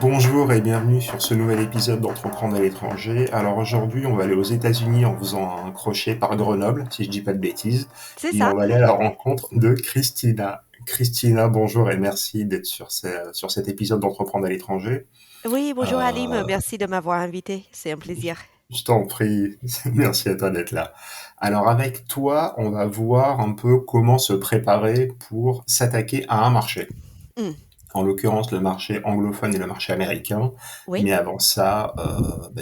Bonjour et bienvenue sur ce nouvel épisode d'Entreprendre à l'étranger. Alors aujourd'hui, on va aller aux États-Unis en faisant un crochet par Grenoble, si je dis pas de bêtises, C'est et ça. on va aller à la rencontre de Christina. Christina, bonjour et merci d'être sur cet épisode d'Entreprendre à l'étranger. Oui, bonjour Alim, Euh, merci de m'avoir invité, c'est un plaisir. je t'en prie, merci à toi d'être là. Alors avec toi, on va voir un peu comment se préparer pour s'attaquer à un marché. Hmm. En l'occurrence le marché anglophone et le marché américain. Oui. Mais avant ça,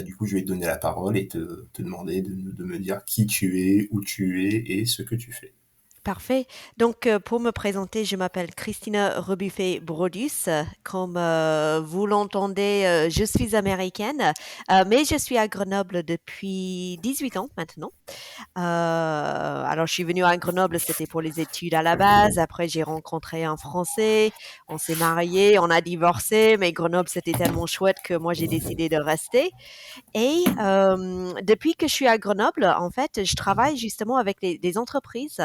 du coup, je vais te donner la parole et te demander de me dire qui tu es, où tu es et ce que tu fais. Parfait. Donc, pour me présenter, je m'appelle Christina Rebuffet-Brodus. Comme vous l'entendez, je suis américaine, mais je suis à Grenoble depuis 18 ans maintenant. Alors, je suis venue à Grenoble, c'était pour les études à la base. Après, j'ai rencontré un Français, on s'est mariés, on a divorcé, mais Grenoble, c'était tellement chouette que moi, j'ai décidé de rester. Et depuis que je suis à Grenoble, en fait, je travaille justement avec des entreprises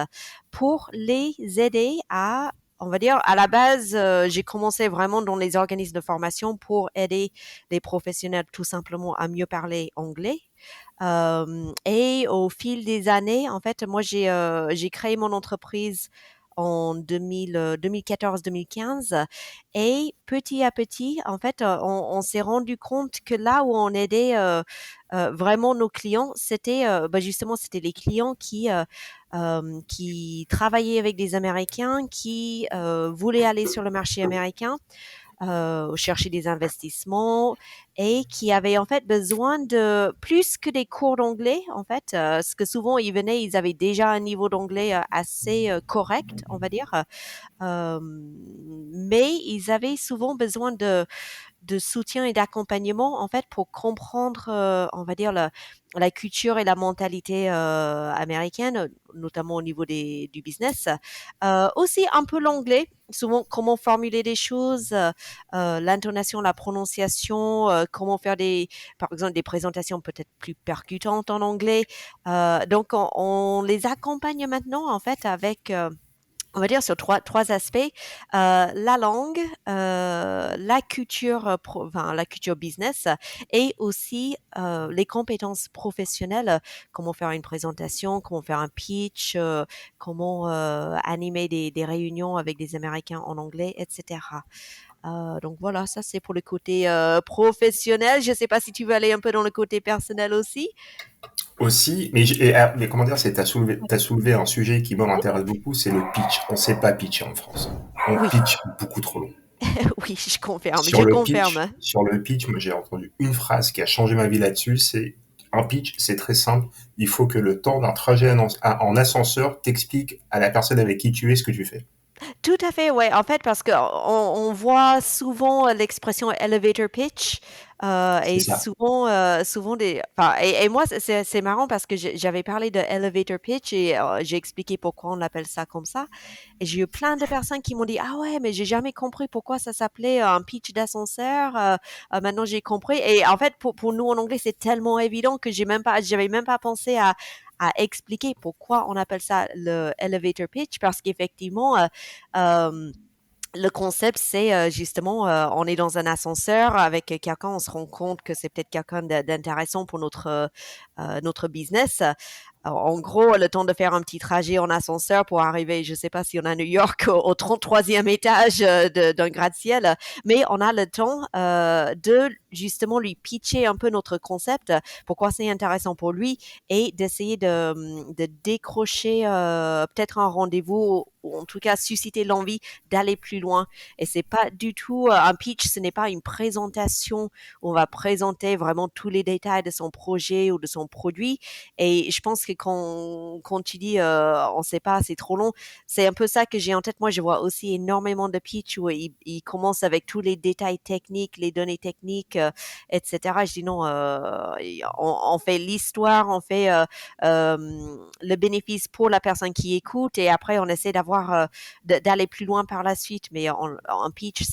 pour les aider à, on va dire, à la base, j'ai commencé vraiment dans les organismes de formation pour aider les professionnels tout simplement à mieux parler anglais. Et au fil des années, en fait, moi, j'ai créé mon entreprise en 2014-2015 et petit à petit, en fait, on s'est rendu compte que là où on aidait vraiment nos clients, c'était justement c'était les clients qui travaillaient avec des Américains, qui voulaient aller sur le marché américain, chercher des investissements et qui avaient en fait besoin de plus que des cours d'anglais en fait, parce que souvent ils venaient, ils avaient déjà un niveau d'anglais assez correct, on va dire, mais ils avaient souvent besoin de soutien et d'accompagnement en fait pour comprendre, on va dire la culture et la mentalité américaine, notamment au niveau du business. Aussi un peu l'anglais, souvent comment formuler des choses, l'intonation, la prononciation, comment faire par exemple, des présentations peut-être plus percutantes en anglais. Donc, on les accompagne maintenant en fait avec on va dire sur trois aspects, la langue, la culture, enfin, la culture business et aussi les compétences professionnelles, comment faire une présentation, comment faire un pitch, comment animer des réunions avec des Américains en anglais, etc. Donc voilà, ça c'est pour le côté professionnel. Je ne sais pas si tu veux aller un peu dans le côté personnel aussi. Aussi, mais comment dire, t'as soulevé un sujet qui moi m'intéresse beaucoup, c'est le pitch. On sait pas pitcher en France. On Oui, pitch beaucoup trop long. oui, je confirme, je confirme. Sur le pitch, moi j'ai entendu une phrase qui a changé ma vie là-dessus, c'est un pitch, c'est très simple. Il faut que le temps d'un trajet en ascenseur t'explique à la personne avec qui tu es ce que tu fais. Tout à fait, ouais. En fait, parce qu'on voit souvent l'expression elevator pitch C'est et ça. souvent enfin, et moi, c'est marrant parce que j'avais parlé de elevator pitch et j'ai expliqué pourquoi on l'appelle ça comme ça. Et j'ai eu plein de personnes qui m'ont dit, ah ouais, mais j'ai jamais compris pourquoi ça s'appelait un pitch d'ascenseur. Maintenant, j'ai compris. Et en fait, pour nous en anglais, c'est tellement évident que j'avais même pas pensé à expliquer pourquoi on appelle ça le elevator pitch parce qu'effectivement, euh, le concept, c'est justement, on est dans un ascenseur avec quelqu'un, on se rend compte que c'est peut-être quelqu'un d'intéressant pour notre business. En gros, le temps de faire un petit trajet en ascenseur pour arriver, je ne sais pas si on est à New York, au 33e étage d'un gratte-ciel, mais on a le temps de justement lui pitcher un peu notre concept, pourquoi c'est intéressant pour lui et d'essayer de décrocher peut-être un rendez-vous ou en tout cas susciter l'envie d'aller plus loin. Et c'est pas du tout un pitch, ce n'est pas une présentation où on va présenter vraiment tous les détails de son projet ou de son produit. Et je pense que quand tu dis on sait pas, c'est trop long, c'est un peu ça que j'ai en tête. Moi, je vois aussi énormément de pitch où il commence avec tous les détails techniques, les données techniques, etc. Je dis non, on fait l'histoire, on fait le bénéfice pour la personne qui écoute et après on essaie d'aller plus loin par la suite. Mais en pitch,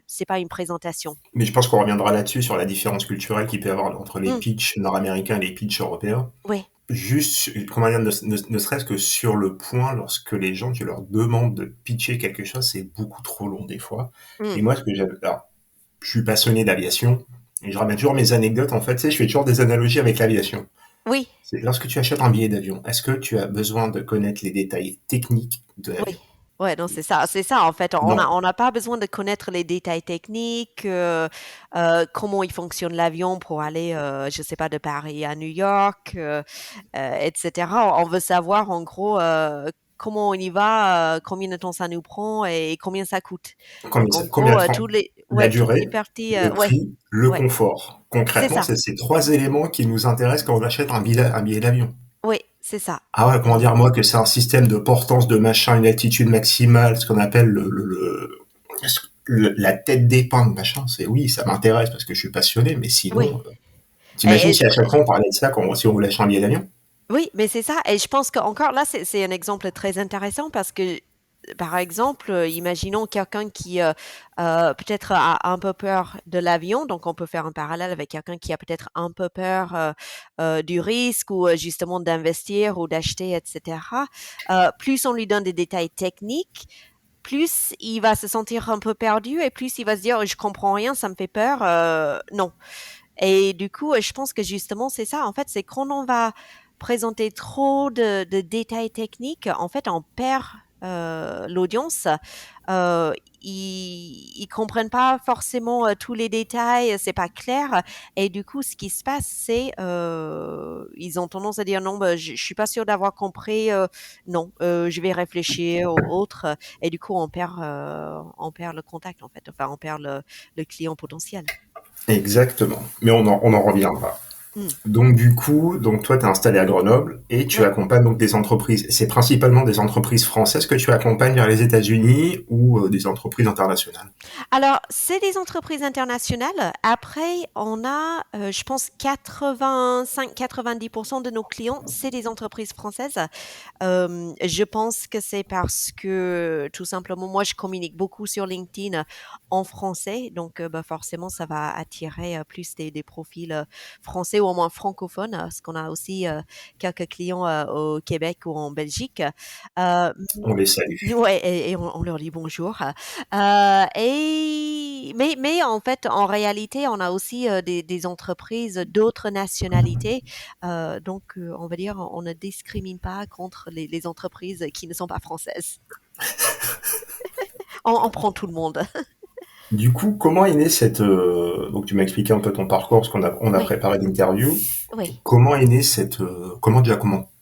c'est pas une présentation. Mais je pense qu'on reviendra là-dessus sur la différence culturelle qu'il peut y avoir entre les Mm, pitchs nord-américains et les pitchs européens. oui. Juste, comment dire, ne serait-ce que sur le point, lorsque les gens, tu leur demandes de pitcher quelque chose, c'est beaucoup trop long des fois. Mm, Et moi, ce que j'avais, alors, je suis passionné d'aviation et je ramène toujours mes anecdotes. En fait, tu sais, je fais toujours des analogies avec l'aviation. Oui, C'est lorsque tu achètes un billet d'avion, est-ce que tu as besoin de connaître les détails techniques de l'avion? oui. Ouais, non, c'est ça, en fait. Non. On n'a pas besoin de connaître les détails techniques, comment il fonctionne l'avion pour aller, je sais pas, de Paris à New York, etc. On veut savoir, en gros, comment on y va, combien de temps ça nous prend et combien ça coûte. Donc, en Combien gros, de temps? La toutes les durée, parties, le ouais, prix, le ouais, confort. c'est Concrètement, ça. c'est ces trois éléments qui nous intéressent quand on achète un billet d'avion. Oui, c'est ça. Ah ouais, comment dire, moi, que c'est un système de portance de machin, une altitude maximale, ce qu'on appelle la tête d'épingle, machin, c'est oui, ça m'intéresse parce que je suis passionné, mais Oui. sinon, t'imagines Et, si à chaque fois on parlait de ça quand, si on voulait acheter un billet d'avion? oui, mais c'est ça. Et je pense qu'encore là, c'est un exemple très intéressant parce que, par exemple, imaginons quelqu'un qui peut-être a un peu peur de l'avion. Donc, on peut faire un parallèle avec quelqu'un qui a peut-être un peu peur du risque ou justement d'investir ou d'acheter, etc. Plus on lui donne des détails techniques, plus il va se sentir un peu perdu et plus il va se dire, je comprends rien, ça me fait peur. Non. Et du coup, je pense que justement, c'est ça. En fait, c'est quand on va présenter trop de détails techniques, en fait, on perd l'audience. Ils comprennent pas forcément tous les détails, c'est pas clair. Et du coup, ce qui se passe, c'est ils ont tendance à dire non, bah, je suis pas sûr d'avoir compris. Non, je vais réfléchir ou autre. Et du coup, on perd le contact en fait. Enfin, on perd le client potentiel. Exactement. Mais on en reviendra. Hmm. Donc du coup, donc toi, tu es installé à Grenoble et tu Oui. accompagnes donc des entreprises. C'est principalement des entreprises françaises que tu accompagnes vers les États-Unis ou des entreprises internationales. Alors, c'est des entreprises internationales. Après, on a, je pense, 85-90% de nos clients, c'est des entreprises françaises. Je pense que c'est parce que, tout simplement, moi, je communique beaucoup sur LinkedIn en français. Donc, bah, forcément, ça va attirer plus des profils français ou au moins francophones, parce qu'on a aussi quelques clients au Québec ou en Belgique. Euh, On les salue. Ouais, et on leur dit bonjour. Et mais en fait, en réalité, on a aussi des entreprises d'autres nationalités. Donc, on va dire, on ne discrimine pas contre les entreprises qui ne sont pas françaises. On prend tout le monde. Du coup, comment est née cette... donc tu m'as expliqué un peu ton parcours, parce on a Oui, préparé l'interview. oui. Comment est née cette... comment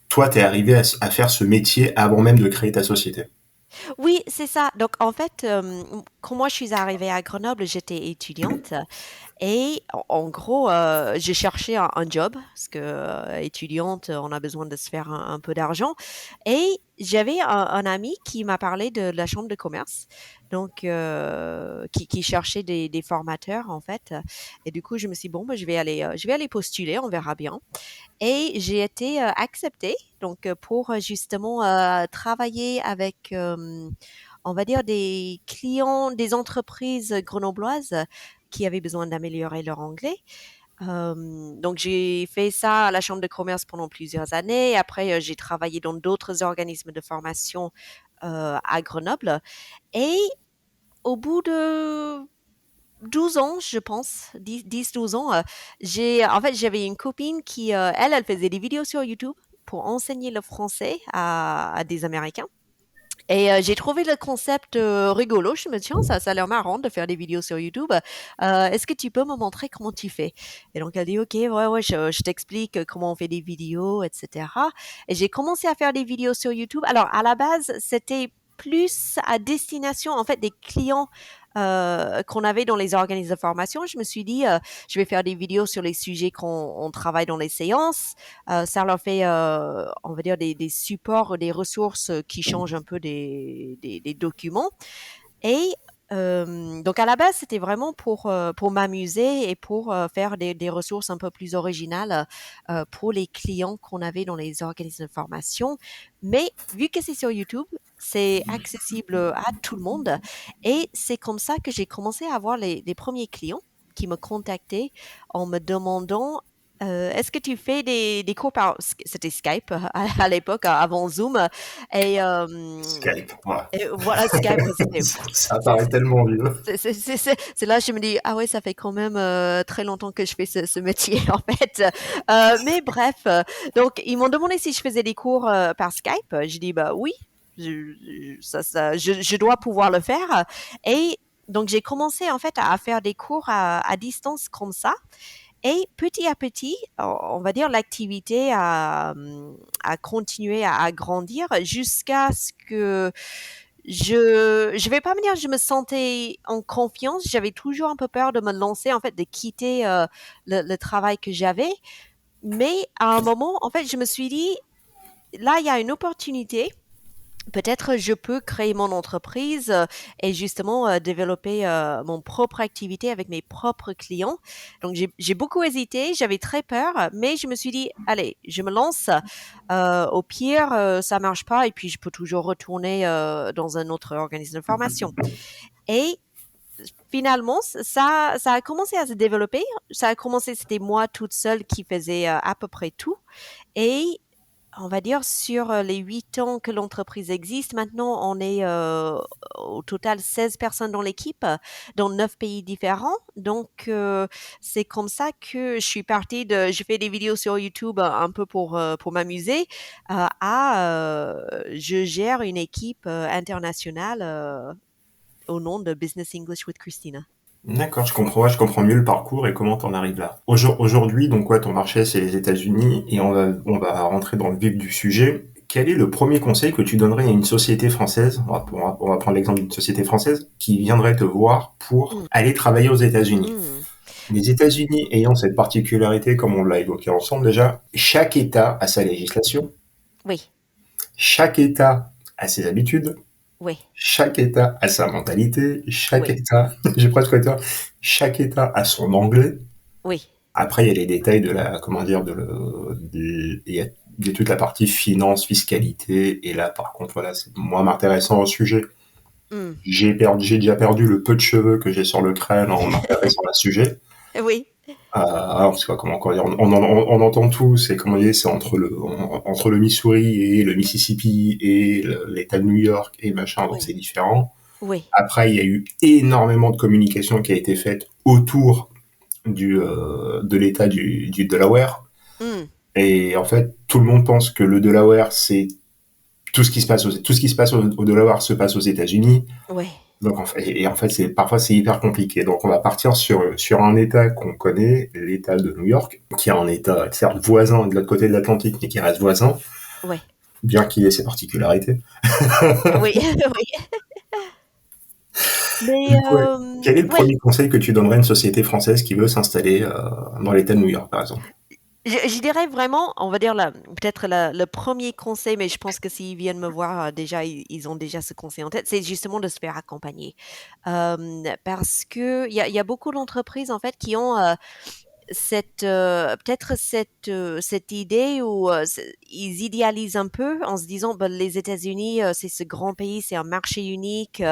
toi t'es arrivé à faire ce métier avant même de créer ta société? Oui, c'est ça. Donc, en fait, quand moi je suis arrivée à Grenoble, j'étais étudiante. Et en gros, j'ai cherché un job parce que, étudiante, on a besoin de se faire un peu d'argent et j'avais un ami qui m'a parlé de la chambre de commerce, donc qui cherchait des formateurs, en fait, et du coup, je me suis dit: «Bon, bah, je vais aller postuler, on verra bien» et j'ai été, acceptée donc pour, justement, travailler avec, on va dire des clients, des entreprises grenobloises qui avaient besoin d'améliorer leur anglais. Donc j'ai fait ça à la chambre de commerce pendant plusieurs années. Après, j'ai travaillé dans d'autres organismes de formation, à Grenoble et au bout de 12 ans, je pense, 10-12 ans, j'avais une copine qui, elle faisait des vidéos sur YouTube pour enseigner le français à des Américains. Et j'ai trouvé le concept, rigolo. Je me dis: «Tiens, ça a l'air marrant de faire des vidéos sur YouTube. Est-ce que tu peux me montrer comment tu fais?» Et donc elle dit: «OK, ouais, ouais, je t'explique, comment on fait des vidéos et cetera» et j'ai commencé à faire des vidéos sur YouTube. Alors à la base, c'était plus à destination, en fait, des clients, qu'on avait dans les organismes de formation. Je me suis dit, «Je vais faire des vidéos sur les sujets qu'on travaille dans les séances». Ça leur fait, on va dire des supports, des ressources, qui changent un peu des documents et donc à la base, c'était vraiment pour m'amuser et pour, faire des ressources un peu plus originales, pour les clients qu'on avait dans les organismes de formation. Mais vu que c'est sur YouTube, c'est accessible, à tout le monde et c'est comme ça que j'ai commencé à avoir les 1ers clients qui me contactaient en me demandant Est-ce que tu fais des cours par c'était Skype à l'époque, avant Zoom et Skype, voilà. voilà Skype, c'était Ça c'est paraît tellement vieux. c'est là je me dis: «Ah ouais, ça fait quand même, très longtemps que je fais ce métier en fait». Mais bref, donc ils m'ont demandé si je faisais des cours, par Skype. J'ai dit: «Bah oui, je dois pouvoir le faire» et donc j'ai commencé en fait à faire des cours à distance comme ça et petit à petit, on va dire l'activité a continué à grandir jusqu'à ce que je vais pas me dire je me sentais en confiance, j'avais toujours un peu peur de me lancer, en fait, de quitter, le travail que j'avais. Mais à un moment, en fait, je me suis dit: «Là, il y a une opportunité. Peut-être je peux créer mon entreprise, et justement, développer, mon propre activité avec mes propres clients». Donc j'ai beaucoup hésité, j'avais très peur, mais je me suis dit: «Allez, je me lance, au pire, ça marche pas et puis je peux toujours retourner, dans un autre organisme de formation» et finalement ça a commencé à se développer. Ça a commencé, c'était moi toute seule qui faisait, à peu près tout et on va dire sur, les 8 ans que l'entreprise existe, maintenant on est, au total 16 personnes dans l'équipe, dans 9 pays différents. Donc c'est comme ça que je suis partie de je fais des vidéos sur YouTube un peu pour m'amuser, je gère une équipe, internationale, au nom de Business English with Christina. D'accord, je comprends mieux le parcours et comment t'en arrives là. Aujourd'hui, donc ouais, ton marché c'est les États-Unis et on va rentrer dans le vif du sujet. Quel est le premier conseil que tu donnerais à une société française, on va prendre l'exemple d'une société française qui viendrait te voir pour Mmh. aller travailler aux États-Unis? Mmh. Les États-Unis ayant cette particularité, comme on l'a évoqué ensemble déjà, chaque État a sa législation, Oui, chaque État a ses habitudes, oui, chaque État a sa mentalité, chaque oui, État, j'ai presque envie de dire, chaque État a son anglais. oui. Après, il y a les détails de la, comment dire, il y a toute la partie finance, fiscalité, et là, par contre, voilà, c'est moins m'intéressant au sujet. Mmh. J'ai déjà perdu le peu de cheveux que j'ai sur le crâne en m'intéressant à ce sujet. Oui, Alors, parce que, comment dire, on entend tout, c'est, comment dire, c'est entre le Missouri et le Mississippi et l'État de New York et machin, donc oui, c'est différent. oui. Après, il y a eu énormément de communication qui a été faite autour de l'État du Delaware. Mmh. Et en fait, tout le monde pense que le Delaware, c'est tout ce qui se passe au Delaware se passe aux États-Unis. Ouais. Donc en fait, parfois c'est hyper compliqué. Donc on va partir sur un État qu'on connaît, l'État de New York, qui est un État certes voisin de l'autre côté de l'Atlantique, mais qui reste voisin, Ouais. bien qu'il ait ses particularités. Oui, oui. Mais Du coup, ouais. Quel est le ouais, premier conseil que tu donnerais à une société française qui veut s'installer dans l'État de New York, par exemple? je dirais vraiment, on va dire la peut-être le 1er conseil, mais je pense que s'ils viennent me voir, déjà, ils ont déjà ce conseil en tête, c'est justement de se faire accompagner. Parce qu'il y a beaucoup d'entreprises, en fait, qui ont, peut-être cette idée où, ils idéalisent un peu en se disant: «Bah, les États-Unis, c'est ce grand pays, c'est un marché unique,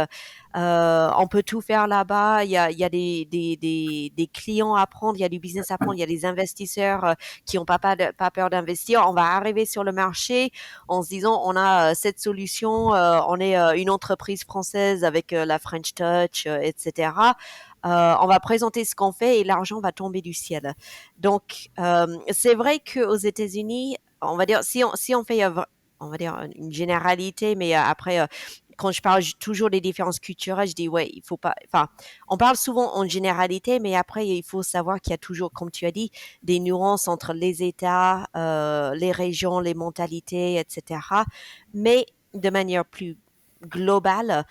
on peut tout faire là-bas. Il y a des clients à prendre, il y a du business à prendre, il y a des investisseurs, qui ont pas peur d'investir». On va arriver sur le marché en se disant: «On a, cette solution, on est, une entreprise française avec, la French touch, et cetera. On va présenter ce qu'on fait et l'argent va tomber du ciel». Donc, c'est vrai qu'aux États-Unis, on va dire, si on fait, on va dire une généralité, mais après, quand je parle toujours des différences culturelles, je dis ouais, il faut pas. Enfin, on parle souvent en généralité, mais après, il faut savoir qu'il y a toujours, comme tu as dit, des nuances entre les États, les régions, les mentalités, etc. Mais de manière plus globale,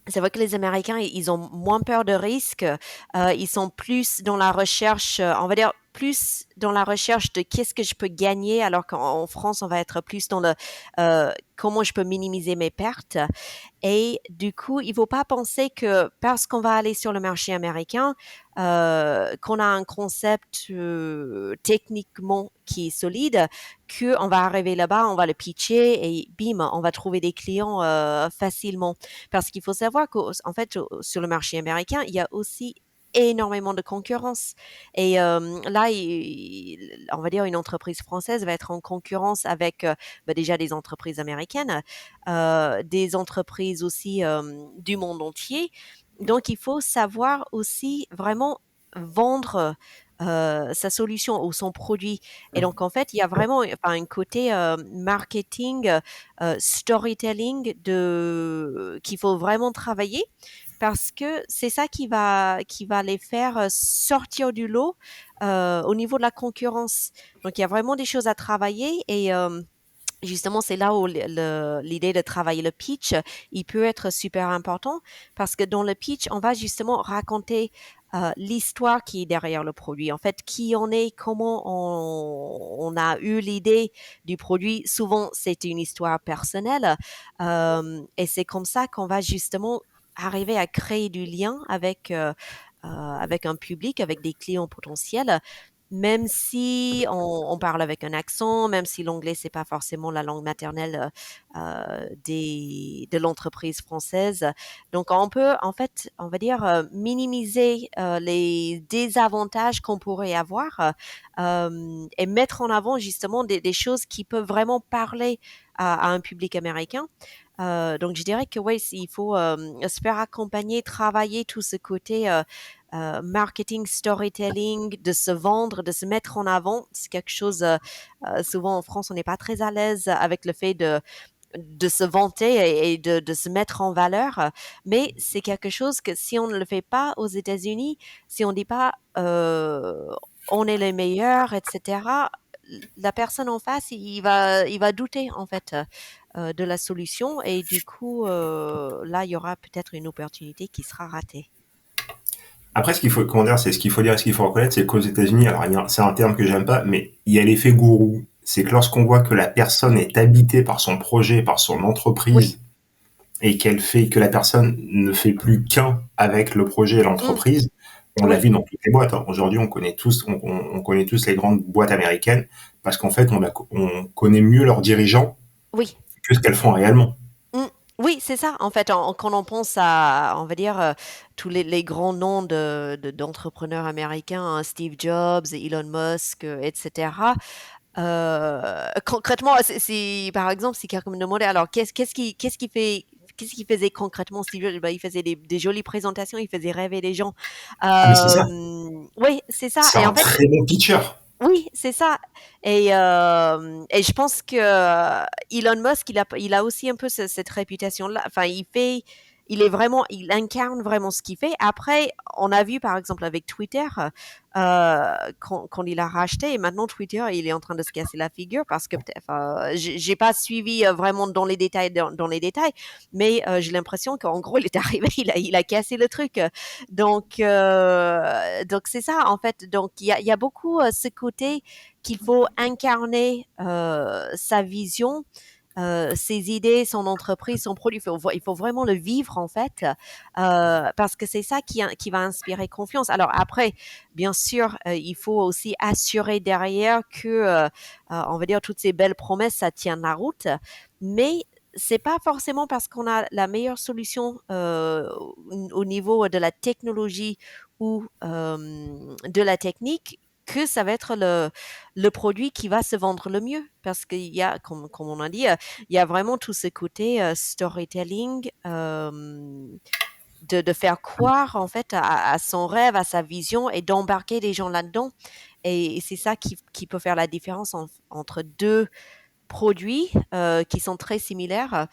c'est vrai que les Américains, ils ont moins peur de risques. Ils sont plus dans la recherche, on va dire, plus dans la recherche de qu'est-ce que je peux gagner, alors qu'en France, on va être plus dans le comment je peux minimiser mes pertes. Et du coup, il ne faut pas penser que parce qu'on va aller sur le marché américain, qu'on a un concept techniquement qui est solide, qu'on va arriver là-bas, on va le pitcher et bim, on va trouver des clients facilement. Parce qu'il faut savoir qu'en fait, sur le marché américain, il y a aussi énormément de concurrence. Et là, on va dire une entreprise française va être en concurrence avec déjà des entreprises américaines, des entreprises aussi du monde entier. Donc, il faut savoir aussi vraiment vendre sa solution ou son produit. Et donc, en fait, il y a vraiment enfin, un côté marketing, storytelling qu'il faut vraiment travailler parce que c'est ça qui va les faire sortir du lot au niveau de la concurrence. Donc, il y a vraiment des choses à travailler et justement, c'est là où l'idée de travailler le pitch, il peut être super important parce que dans le pitch, on va justement raconter l'histoire qui est derrière le produit. En fait, qui on est, comment on a eu l'idée du produit. Souvent, c'est une histoire personnelle et c'est comme ça qu'on va justement arriver à créer du lien avec un public, avec des clients potentiels même si on parle avec un accent, même si l'anglais c'est pas forcément la langue maternelle de l'entreprise française. Donc on peut en fait, on va dire minimiser les désavantages qu'on pourrait avoir et mettre en avant justement des choses qui peuvent vraiment parler à un public américain. Donc je dirais que oui, il faut se faire accompagner, travailler tout ce côté marketing, storytelling, de se vendre, de se mettre en avant. C'est quelque chose, souvent en France, on n'est pas très à l'aise avec le fait de se vanter et de se mettre en valeur. Mais c'est quelque chose que si on ne le fait pas aux États-Unis, si on ne dit pas on est les meilleurs, etc., la personne en face, il va douter en fait de la solution et du coup, là, il y aura peut-être une opportunité qui sera ratée. Après, ce qu'il faut, comment dire, c'est ce qu'il faut dire et ce qu'il faut reconnaître, c'est qu'aux États-Unis, alors c'est un terme que j'aime pas, mais il y a l'effet gourou. C'est que lorsqu'on voit que la personne est habitée par son projet, par son Oui. entreprise, et qu'elle fait que la personne ne fait plus qu'un avec le projet et Mm. l'entreprise, on l'a Oui. vu dans toutes les boîtes. Hein. Aujourd'hui, on connaît tous les grandes boîtes américaines parce qu'en fait, on connaît mieux leurs dirigeants Oui. que ce qu'elles font réellement. Mmh. Oui, c'est ça. En fait, quand on pense à, on va dire, tous les grands noms d'entrepreneurs américains, hein, Steve Jobs, Elon Musk, etc. Concrètement, par exemple, si quelqu'un me demandait, alors qu'est-ce qu'il faisait concrètement, Steve Jobs? Ben, il faisait des jolies présentations, il faisait rêver les gens. Ah, mais c'est ça. Oui, c'est ça. C'est Et un en fait, très bon pitcher. oui, c'est ça. Et je pense que Elon Musk, il a aussi un peu cette réputation-là. Enfin, il incarne vraiment ce qu'il fait. Après, on a vu par exemple avec Twitter, quand il a racheté, et maintenant Twitter, il est en train de se casser la figure parce que enfin, j'ai pas suivi vraiment dans les détails, mais j'ai l'impression qu'en gros, il est arrivé, il a cassé le truc. Donc c'est ça en fait. Donc il y a beaucoup ce côté qu'il faut incarner sa vision, ses idées, son entreprise, son produit. Il faut vraiment le vivre en fait, parce que c'est ça qui va inspirer confiance. Alors après, bien sûr, il faut aussi assurer derrière que, on va dire, toutes ces belles promesses, ça tient la route. Mais c'est pas forcément parce qu'on a la meilleure solution au niveau de la technologie ou de la technique que ça va être le produit qui va se vendre le mieux. Parce qu'il y a, comme on a dit, il y a vraiment tout ce côté storytelling, de faire croire en fait à son rêve, à sa vision et d'embarquer les gens là-dedans. Et c'est ça qui peut faire la différence entre deux produits qui sont très similaires.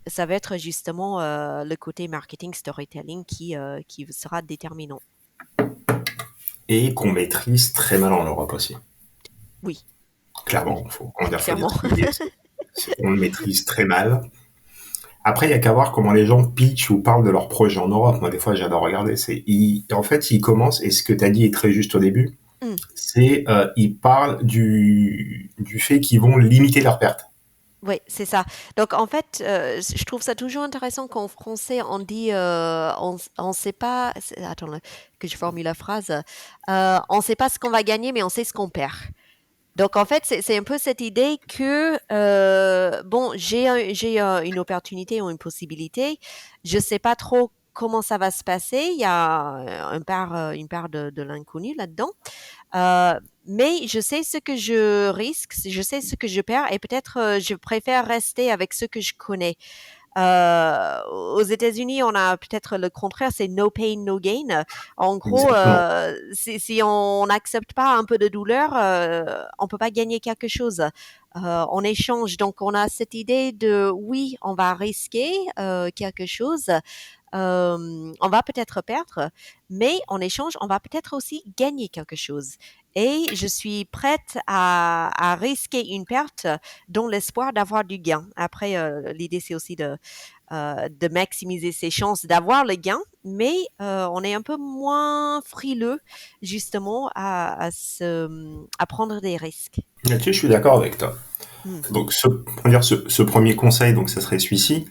Ça va être justement le côté marketing storytelling qui sera déterminant. Et qu'on maîtrise très mal en Europe aussi. Oui, oui, Clairement, faut dire clairement. ce qu'il est. On le maîtrise très mal. Après, il y a qu'à voir comment les gens pitchent ou parlent de leur projet en Europe. Moi, des fois, j'adore regarder. En fait, ils commencent, et ce que tu as dit est très juste au début, Mm. c'est ils parlent du fait qu'ils vont limiter leurs pertes. Oui, c'est ça. Donc en fait, je trouve ça toujours intéressant qu'en français on dit on sait pas. Attends que je formule la phrase. On sait pas ce qu'on va gagner, mais on sait ce qu'on perd. Donc en fait, c'est un peu cette idée que bon, j'ai une opportunité ou une possibilité. Je sais pas trop comment ça va se passer. Il y a une part de l'inconnu là-dedans. Euh, mais je sais ce que je risque, je sais ce que je perds et peut-être je préfère rester avec ce que je connais. Aux États-Unis, on a peut-être le contraire, c'est no pain, no gain. En gros, Exactement. si on n'accepte pas un peu de douleur, on peut pas gagner quelque chose. En échange, donc on a cette idée de oui, on va risquer quelque chose, on va peut-être perdre, mais en échange, on va peut-être aussi gagner quelque chose. Et je suis prête à risquer une perte dans l'espoir d'avoir du gain. Après, l'idée, c'est aussi de maximiser ses chances d'avoir le gain, mais on est un peu moins frileux, justement, à prendre des risques. Là-dessus, je suis d'accord avec toi. Hmm. Donc, ce premier conseil, donc, ça serait celui-ci.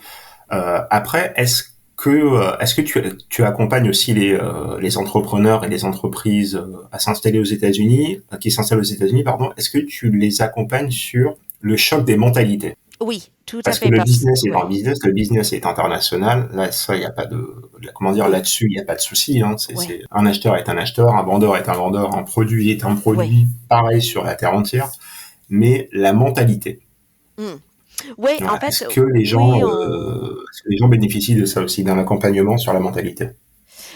Après, est-ce que tu accompagnes aussi les entrepreneurs et les entreprises à s'installer aux États-Unis, qui s'installent aux États-Unis, pardon. Est-ce que tu les accompagnes sur le choc des mentalités? Oui, tout à Parce que fait, le parce business est ouais, un business, le business est international. Là, ça, il n'y a pas de, comment dire, oui, là-dessus, il n'y a pas de souci. Hein. ouais, Un acheteur est un acheteur, un vendeur est un vendeur, un produit est un ouais. produit, pareil sur la terre entière. Mais la mentalité, Hmm. Oui, en voilà. fait, Est-ce oui, que les gens bénéficient de ça aussi, d'un accompagnement sur la mentalité?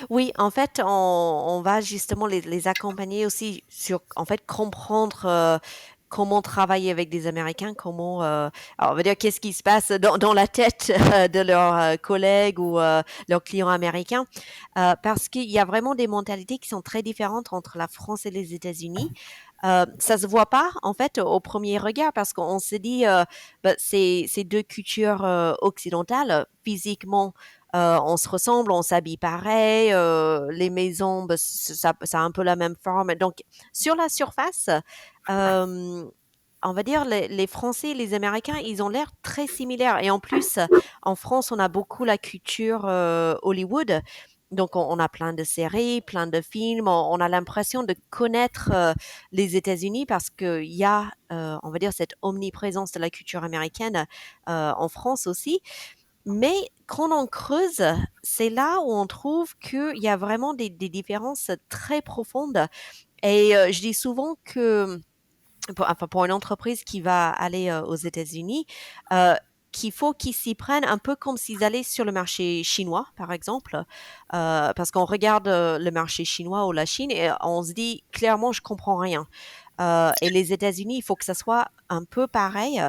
oui, en fait, on va justement les accompagner aussi sur, en fait, comprendre comment travailler avec des Américains, comment, alors on va dire, qu'est-ce qui se passe dans la tête de leurs collègues ou leurs clients américains, parce qu'il y a vraiment des mentalités qui sont très différentes entre la France et les États-Unis. Ça se voit pas en fait au premier regard parce qu'on se dit bah, c'est deux cultures occidentales physiquement on se ressemble, on s'habille pareil, les maisons, bah, ça a un peu la même forme. Donc, sur la surface, euh, on va dire les Français et les Américains, ils ont l'air très similaires. Et en plus, en France, on a beaucoup la culture Hollywood. Donc, on a plein de séries, plein de films. On a l'impression de connaître les États-Unis parce qu'il y a, on va dire, cette omniprésence de la culture américaine en France aussi. Mais quand on creuse, c'est là où on trouve qu'il y a vraiment des différences très profondes. Et je dis souvent que pour une entreprise qui va aller aux États-Unis, euh, qu'il faut qu'ils s'y prennent un peu comme s'ils allaient sur le marché chinois, par exemple, parce qu'on regarde le marché chinois ou la Chine et on se dit clairement, je comprends rien. Et les États-Unis, il faut que ça soit un peu pareil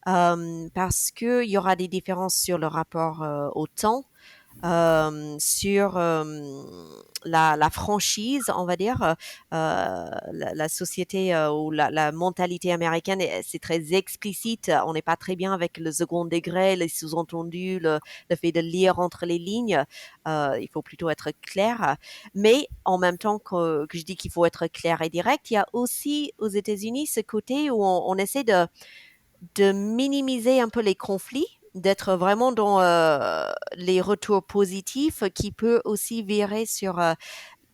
parce qu'il y aura des différences sur le rapport au temps, sur la franchise, on va dire, la société ou la mentalité américaine, c'est très explicite. On n'est pas très bien avec le second degré, les sous-entendus, le fait de lire entre les lignes. Il faut plutôt être clair. Mais en même temps que je dis qu'il faut être clair et direct, il y a aussi aux États-Unis ce côté où on essaie de minimiser un peu les conflits, d'être vraiment dans les retours positifs qui peut aussi virer sur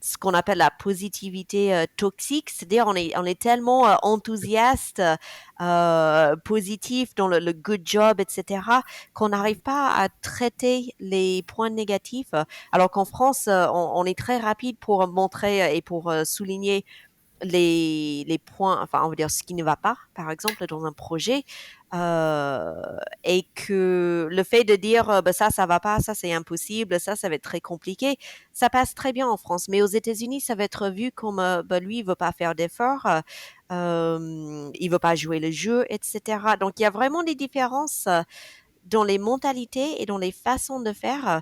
ce qu'on appelle la positivité toxique, c'est-à-dire on est tellement enthousiaste, positif dans le good job, etc., qu'on n'arrive pas à traiter les points négatifs, alors qu'en France, on est très rapide pour montrer et pour souligner les points, enfin, on va dire ce qui ne va pas, par exemple, dans un projet, euh, et que le fait de dire bah, ça va pas, ça c'est impossible, ça va être très compliqué, ça passe très bien en France. Mais aux États-Unis, ça va être vu comme bah, lui, il veut pas faire d'efforts, il veut pas jouer le jeu, etc. Donc il y a vraiment des différences dans les mentalités et dans les façons de faire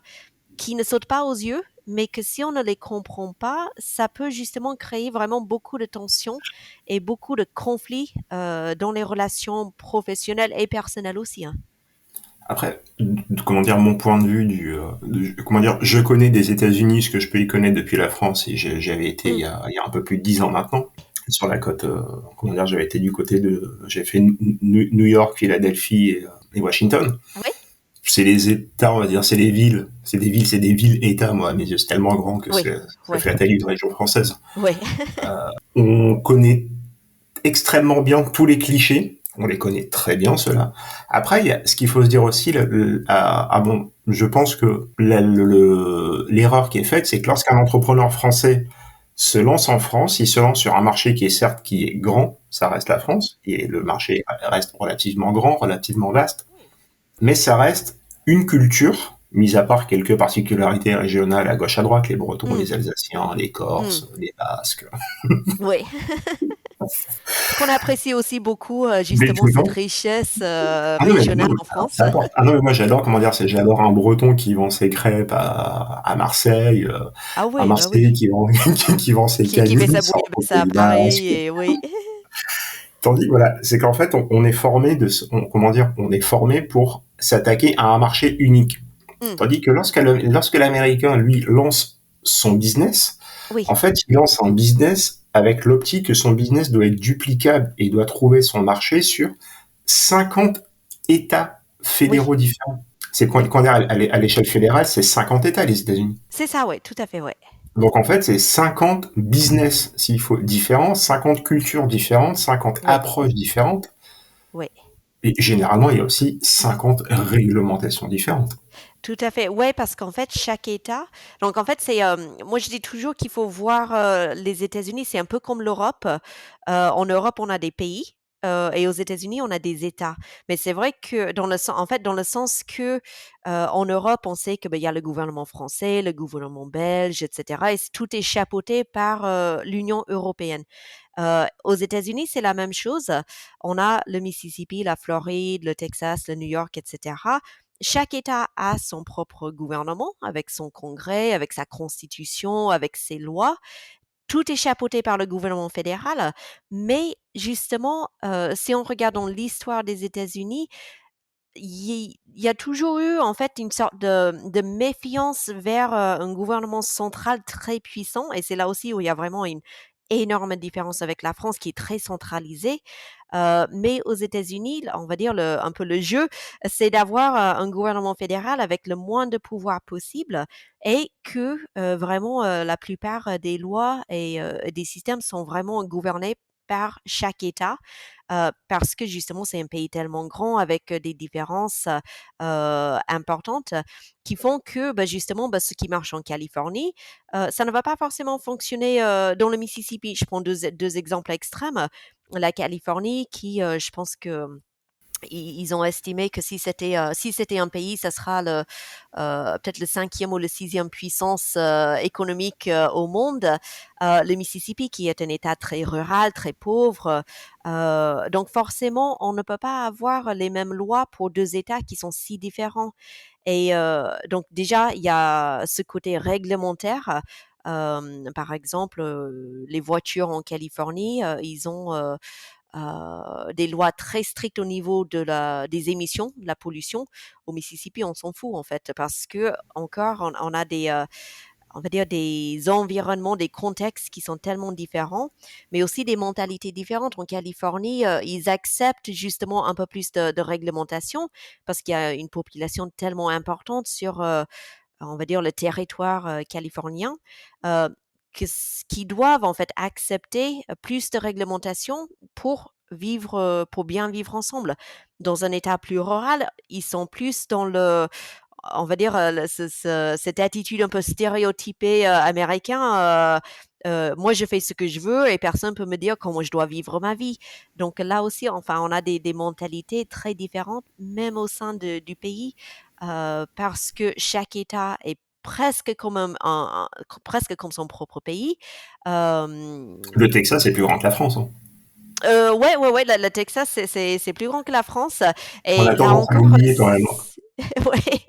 qui ne sautent pas aux yeux, mais que si on ne les comprend pas, ça peut justement créer vraiment beaucoup de tensions et beaucoup de conflits dans les relations professionnelles et personnelles aussi, hein. Après, comment dire, mon point de vue comment dire, je connais des États-Unis ce que je peux y connaître depuis la France et j'avais été Mm. il y a un peu plus de 10 ans maintenant sur la côte, comment dire, j'avais été du côté j'ai fait New York, Philadelphie et Washington. Oui, C'est les États, on va dire, c'est des villes-États, moi, à mes yeux, c'est tellement grand que oui, ça oui, fait la taille d'une région française. oui, On connaît extrêmement bien tous les clichés On les connaît très bien, ceux-là. Après, il y a, ce qu'il faut se dire aussi, bon, je pense que l'erreur qui est faite, c'est que lorsqu'un entrepreneur français se lance en France, il se lance sur un marché qui est certes qui est grand, ça reste la France, et le marché reste relativement grand, relativement vaste, mais ça reste une culture, mis à part quelques particularités régionales à gauche à droite, les Bretons, Mm, les Alsaciens, les mm, Corses, les Basques, oui. Qu'on apprécie aussi beaucoup, des justement, tout le cette temps. richesse Ah non, mais, non, régionale mais en France. ça apporte. Ah non, mais moi j'adore, comment dire, j'adore un Breton qui vend ses crêpes à Marseille, Ah un oui, bah Marseillais oui. qui vend, qui vend ses Qui fait canuts sa sans bouillabaisse à Pays Paris Basque. et oui. Tandis, voilà, c'est qu'en fait, on est formé comment dire, on est formé pour s'attaquer à un marché unique. Mmh, Tandis que lorsque l'Américain, lui, lance son business, en oui, fait, il lance un business avec l'optique que son business doit être duplicable et il doit trouver son marché sur 50 États oui, fédéraux différents. C'est oui. quand on est à l'échelle fédérale, c'est 50 États, les États-Unis. C'est ça, ouais, tout à fait, ouais. Donc en fait, c'est 50 business, s'il faut, différents, 50 cultures différentes, 50 Oui, approches différentes. oui. Et généralement, il y a aussi 50 réglementations différentes. Tout à fait. Ouais, parce qu'en fait, chaque État. Donc, en fait, moi, je dis toujours qu'il faut voir les États-Unis, c'est un peu comme l'Europe. En Europe, on a des pays. Et aux États-Unis, on a des États. Mais c'est vrai que en fait, dans le sens que en Europe, on sait que ben, il y a le gouvernement français, le gouvernement belge, etc. Et tout est chapeauté par l'Union européenne. Aux États-Unis, c'est la même chose. On a le Mississippi, la Floride, le Texas, le New York, etc. Chaque État a son propre gouvernement, avec son congrès, avec sa constitution, avec ses lois. Tout est chapeauté par le gouvernement fédéral. Mais justement, si on regarde dans l'histoire des États-Unis, il y a toujours eu en fait une sorte de méfiance vers un gouvernement central très puissant, et c'est là aussi où il y a vraiment une énorme différence avec la France qui est très centralisée. Mais aux États-Unis, on va dire un peu le jeu, c'est d'avoir un gouvernement fédéral avec le moins de pouvoir possible, et que vraiment la plupart des lois et des systèmes sont vraiment gouvernés par chaque État, parce que justement c'est un pays tellement grand avec des différences importantes qui font que bah, justement bah, ce qui marche en Californie, ça ne va pas forcément fonctionner dans le Mississippi. Je prends deux exemples extrêmes. La Californie qui, je pense que ils ont estimé que si c'était un pays, ça sera peut-être le cinquième ou le sixième puissance économique au monde. Le Mississippi, qui est un État très rural, très pauvre. Donc forcément, on ne peut pas avoir les mêmes lois pour deux États qui sont si différents. Et donc déjà, il y a ce côté réglementaire. Par exemple, les voitures en Californie, ils ont des lois très strictes au niveau des émissions, de la pollution. Au Mississippi, on s'en fout en fait, parce que encore, on a on va dire des environnements, des contextes qui sont tellement différents, mais aussi des mentalités différentes. En Californie, ils acceptent justement un peu plus de réglementation parce qu'il y a une population tellement importante sur, on va dire, le territoire californien, euh, qui doivent en fait accepter plus de réglementation pour vivre, pour bien vivre ensemble. Dans un État plus rural, ils sont plus dans on va dire, cette attitude un peu stéréotypée américain. Moi, je fais ce que je veux et personne peut me dire comment je dois vivre ma vie. Donc là aussi, enfin, on a des mentalités très différentes, même au sein du pays, parce que chaque État est presque comme presque comme son propre pays. Euh, Le Texas est plus grand que la France, hein. ouais, ouais, ouais, le Texas, c'est plus grand que la France. On Et a là tendance à encore, l'oublier quand même. ouais.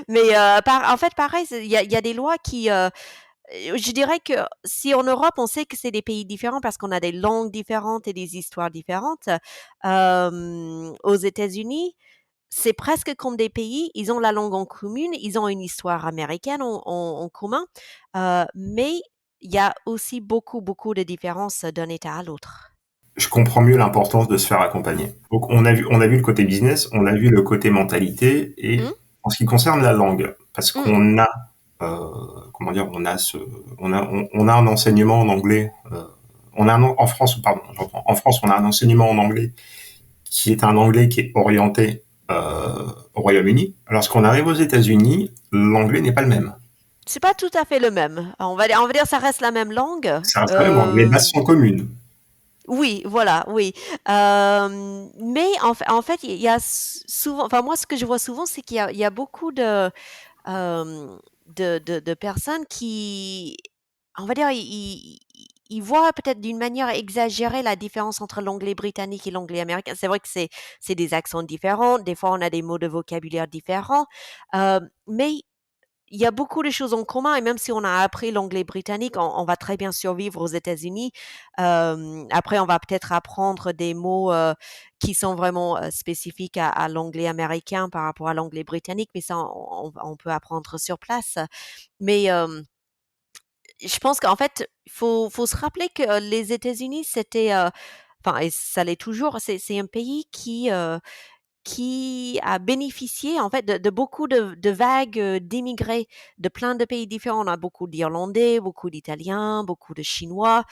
Mais en fait, pareil, il y a des lois qui, je dirais que si en Europe, on sait que c'est des pays différents parce qu'on a des langues différentes et des histoires différentes, aux États-Unis, c'est presque comme des pays, ils ont la langue en commune, ils ont une histoire américaine en commun, mais il y a aussi beaucoup, beaucoup de différences d'un État à l'autre. Je comprends mieux l'importance de se faire accompagner. Donc on a vu le côté business, on a vu le côté mentalité, Mmh, et en ce qui concerne la langue, parce mmh, qu'on a, comment dire, on a un enseignement en anglais. En France, pardon, en France, on a un enseignement en anglais qui est un anglais qui est orienté au Royaume-Uni. Lorsqu'on arrive aux États-Unis, l'anglais n'est pas le même. C'est pas tout à fait le même. On va dire ça reste la même langue. Ça reste quand même, donc les bases sont communes. Oui, voilà, oui. Mais en fait, il y a souvent, enfin moi, ce que je vois souvent, c'est il y a beaucoup de personnes qui, on va dire, ils voient peut-être d'une manière exagérée la différence entre l'anglais britannique et l'anglais américain. C'est vrai que c'est des accents différents. Des fois, on a des mots de vocabulaire différents. Mais il y a beaucoup de choses en commun et même si on a appris l'anglais britannique, on va très bien survivre aux États-Unis. Après, on va peut-être apprendre des mots qui sont vraiment spécifiques à l'anglais américain par rapport à l'anglais britannique, mais ça, on peut apprendre sur place. Mais je pense qu'en fait, faut se rappeler que les États-Unis, c'était, enfin, et ça l'est toujours, c'est un pays qui a bénéficié en fait de beaucoup de vagues d'immigrés de plein de pays différents. On a beaucoup d'Irlandais, beaucoup d'Italiens, beaucoup de Chinois,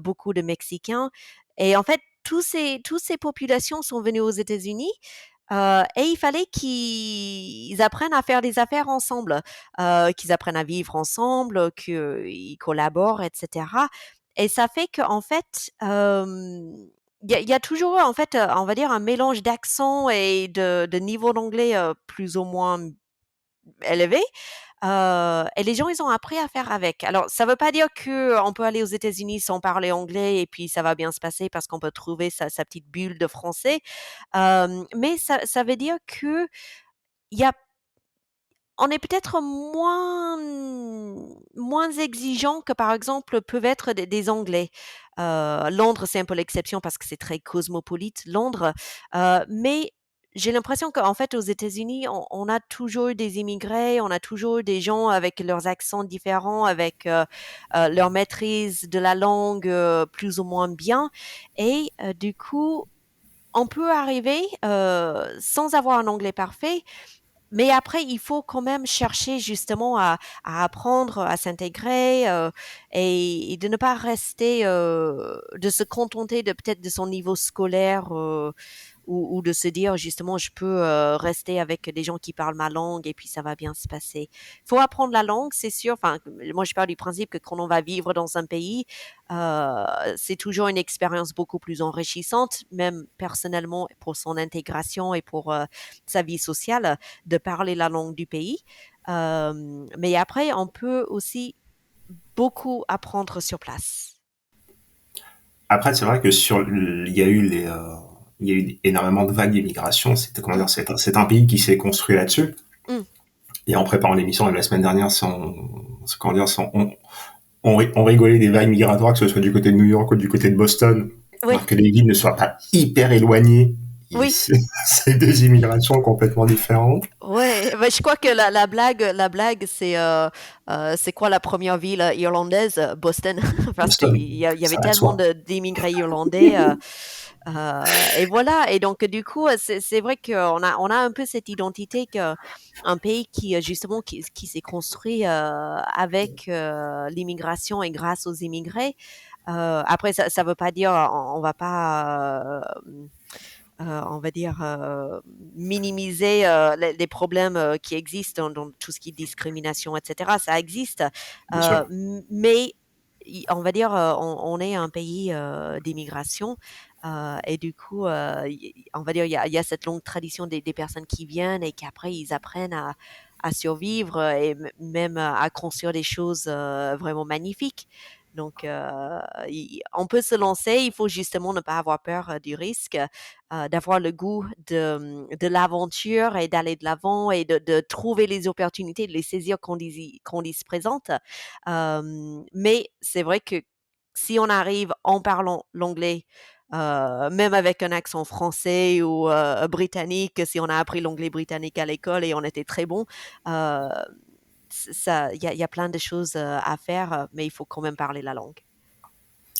beaucoup de Mexicains. Et en fait, tous ces populations sont venues aux États-Unis. Et il fallait qu'ils apprennent à faire des affaires ensemble, qu'ils apprennent à vivre ensemble, qu'ils collaborent, etc. Et ça fait qu'en fait, il y a toujours en fait, on va dire un mélange d'accent et de niveau d'anglais, plus ou moins élevé, et les gens, ils ont appris à faire avec. Alors ça veut pas dire qu'on peut aller aux États-Unis sans parler anglais et puis ça va bien se passer parce qu'on peut trouver sa petite bulle de français, mais ça veut dire qu'il y a on est peut-être moins exigeant que, par exemple, peuvent être des Anglais. Londres, c'est un peu l'exception parce que c'est très cosmopolite, Londres. Mais j'ai l'impression qu'en fait, aux États-Unis, on a toujours eu des immigrés, on a toujours eu des gens avec leurs accents différents, avec leur maîtrise de la langue plus ou moins bien. Et du coup, on peut arriver sans avoir un anglais parfait, mais après, il faut quand même chercher justement à apprendre, à s'intégrer et de ne pas rester, de se contenter de peut-être de son niveau scolaire ou de se dire justement je peux rester avec des gens qui parlent ma langue et puis ça va bien se passer. Il faut apprendre la langue, c'est sûr. Enfin, moi je pars du principe que quand on va vivre dans un pays, c'est toujours une expérience beaucoup plus enrichissante, même personnellement pour son intégration et pour sa vie sociale de parler la langue du pays. Mais après, on peut aussi beaucoup apprendre sur place. Après, c'est vrai que il y a eu il y a eu énormément de vagues d'immigration. Comment Mm, dire, c'est un pays qui s'est construit là-dessus. mm, Et en préparant l'émission de la semaine dernière, comment dire, on rigolait des vagues migratoires, que ce soit du côté de New York ou du côté de Boston, oui, alors que les villes ne soient pas hyper éloignées. oui. C'est deux immigrations complètement différentes. Ouais, bah, je crois que la blague, c'est quoi la première ville irlandaise? Boston, parce qu'il Boston, il y avait ça va de tellement soi. d'immigrés irlandais. Et voilà. Et donc, du coup, c'est vrai on a un peu cette identité que un pays qui, justement, qui s'est construit avec l'immigration et grâce aux immigrés. Après, ça veut pas dire on va pas on va dire, minimiser les problèmes qui existent dans tout ce qui est discrimination, etc. Ça existe, Bien sûr. mais on va dire, on est un pays d'immigration et du coup, on va dire, il y a cette longue tradition des personnes qui viennent et qu'après ils apprennent à survivre et même à construire des choses vraiment magnifiques. Donc, on peut se lancer, il faut justement ne pas avoir peur du risque, d'avoir le goût de l'aventure et d'aller de l'avant et de trouver les opportunités, de les saisir quand ils se présentent. Mais c'est vrai que si on arrive en parlant l'anglais, même avec un accent français ou britannique, si on a appris l'anglais britannique à l'école et on était très bon, euh, il y a plein de choses à faire, mais il faut quand même parler la langue.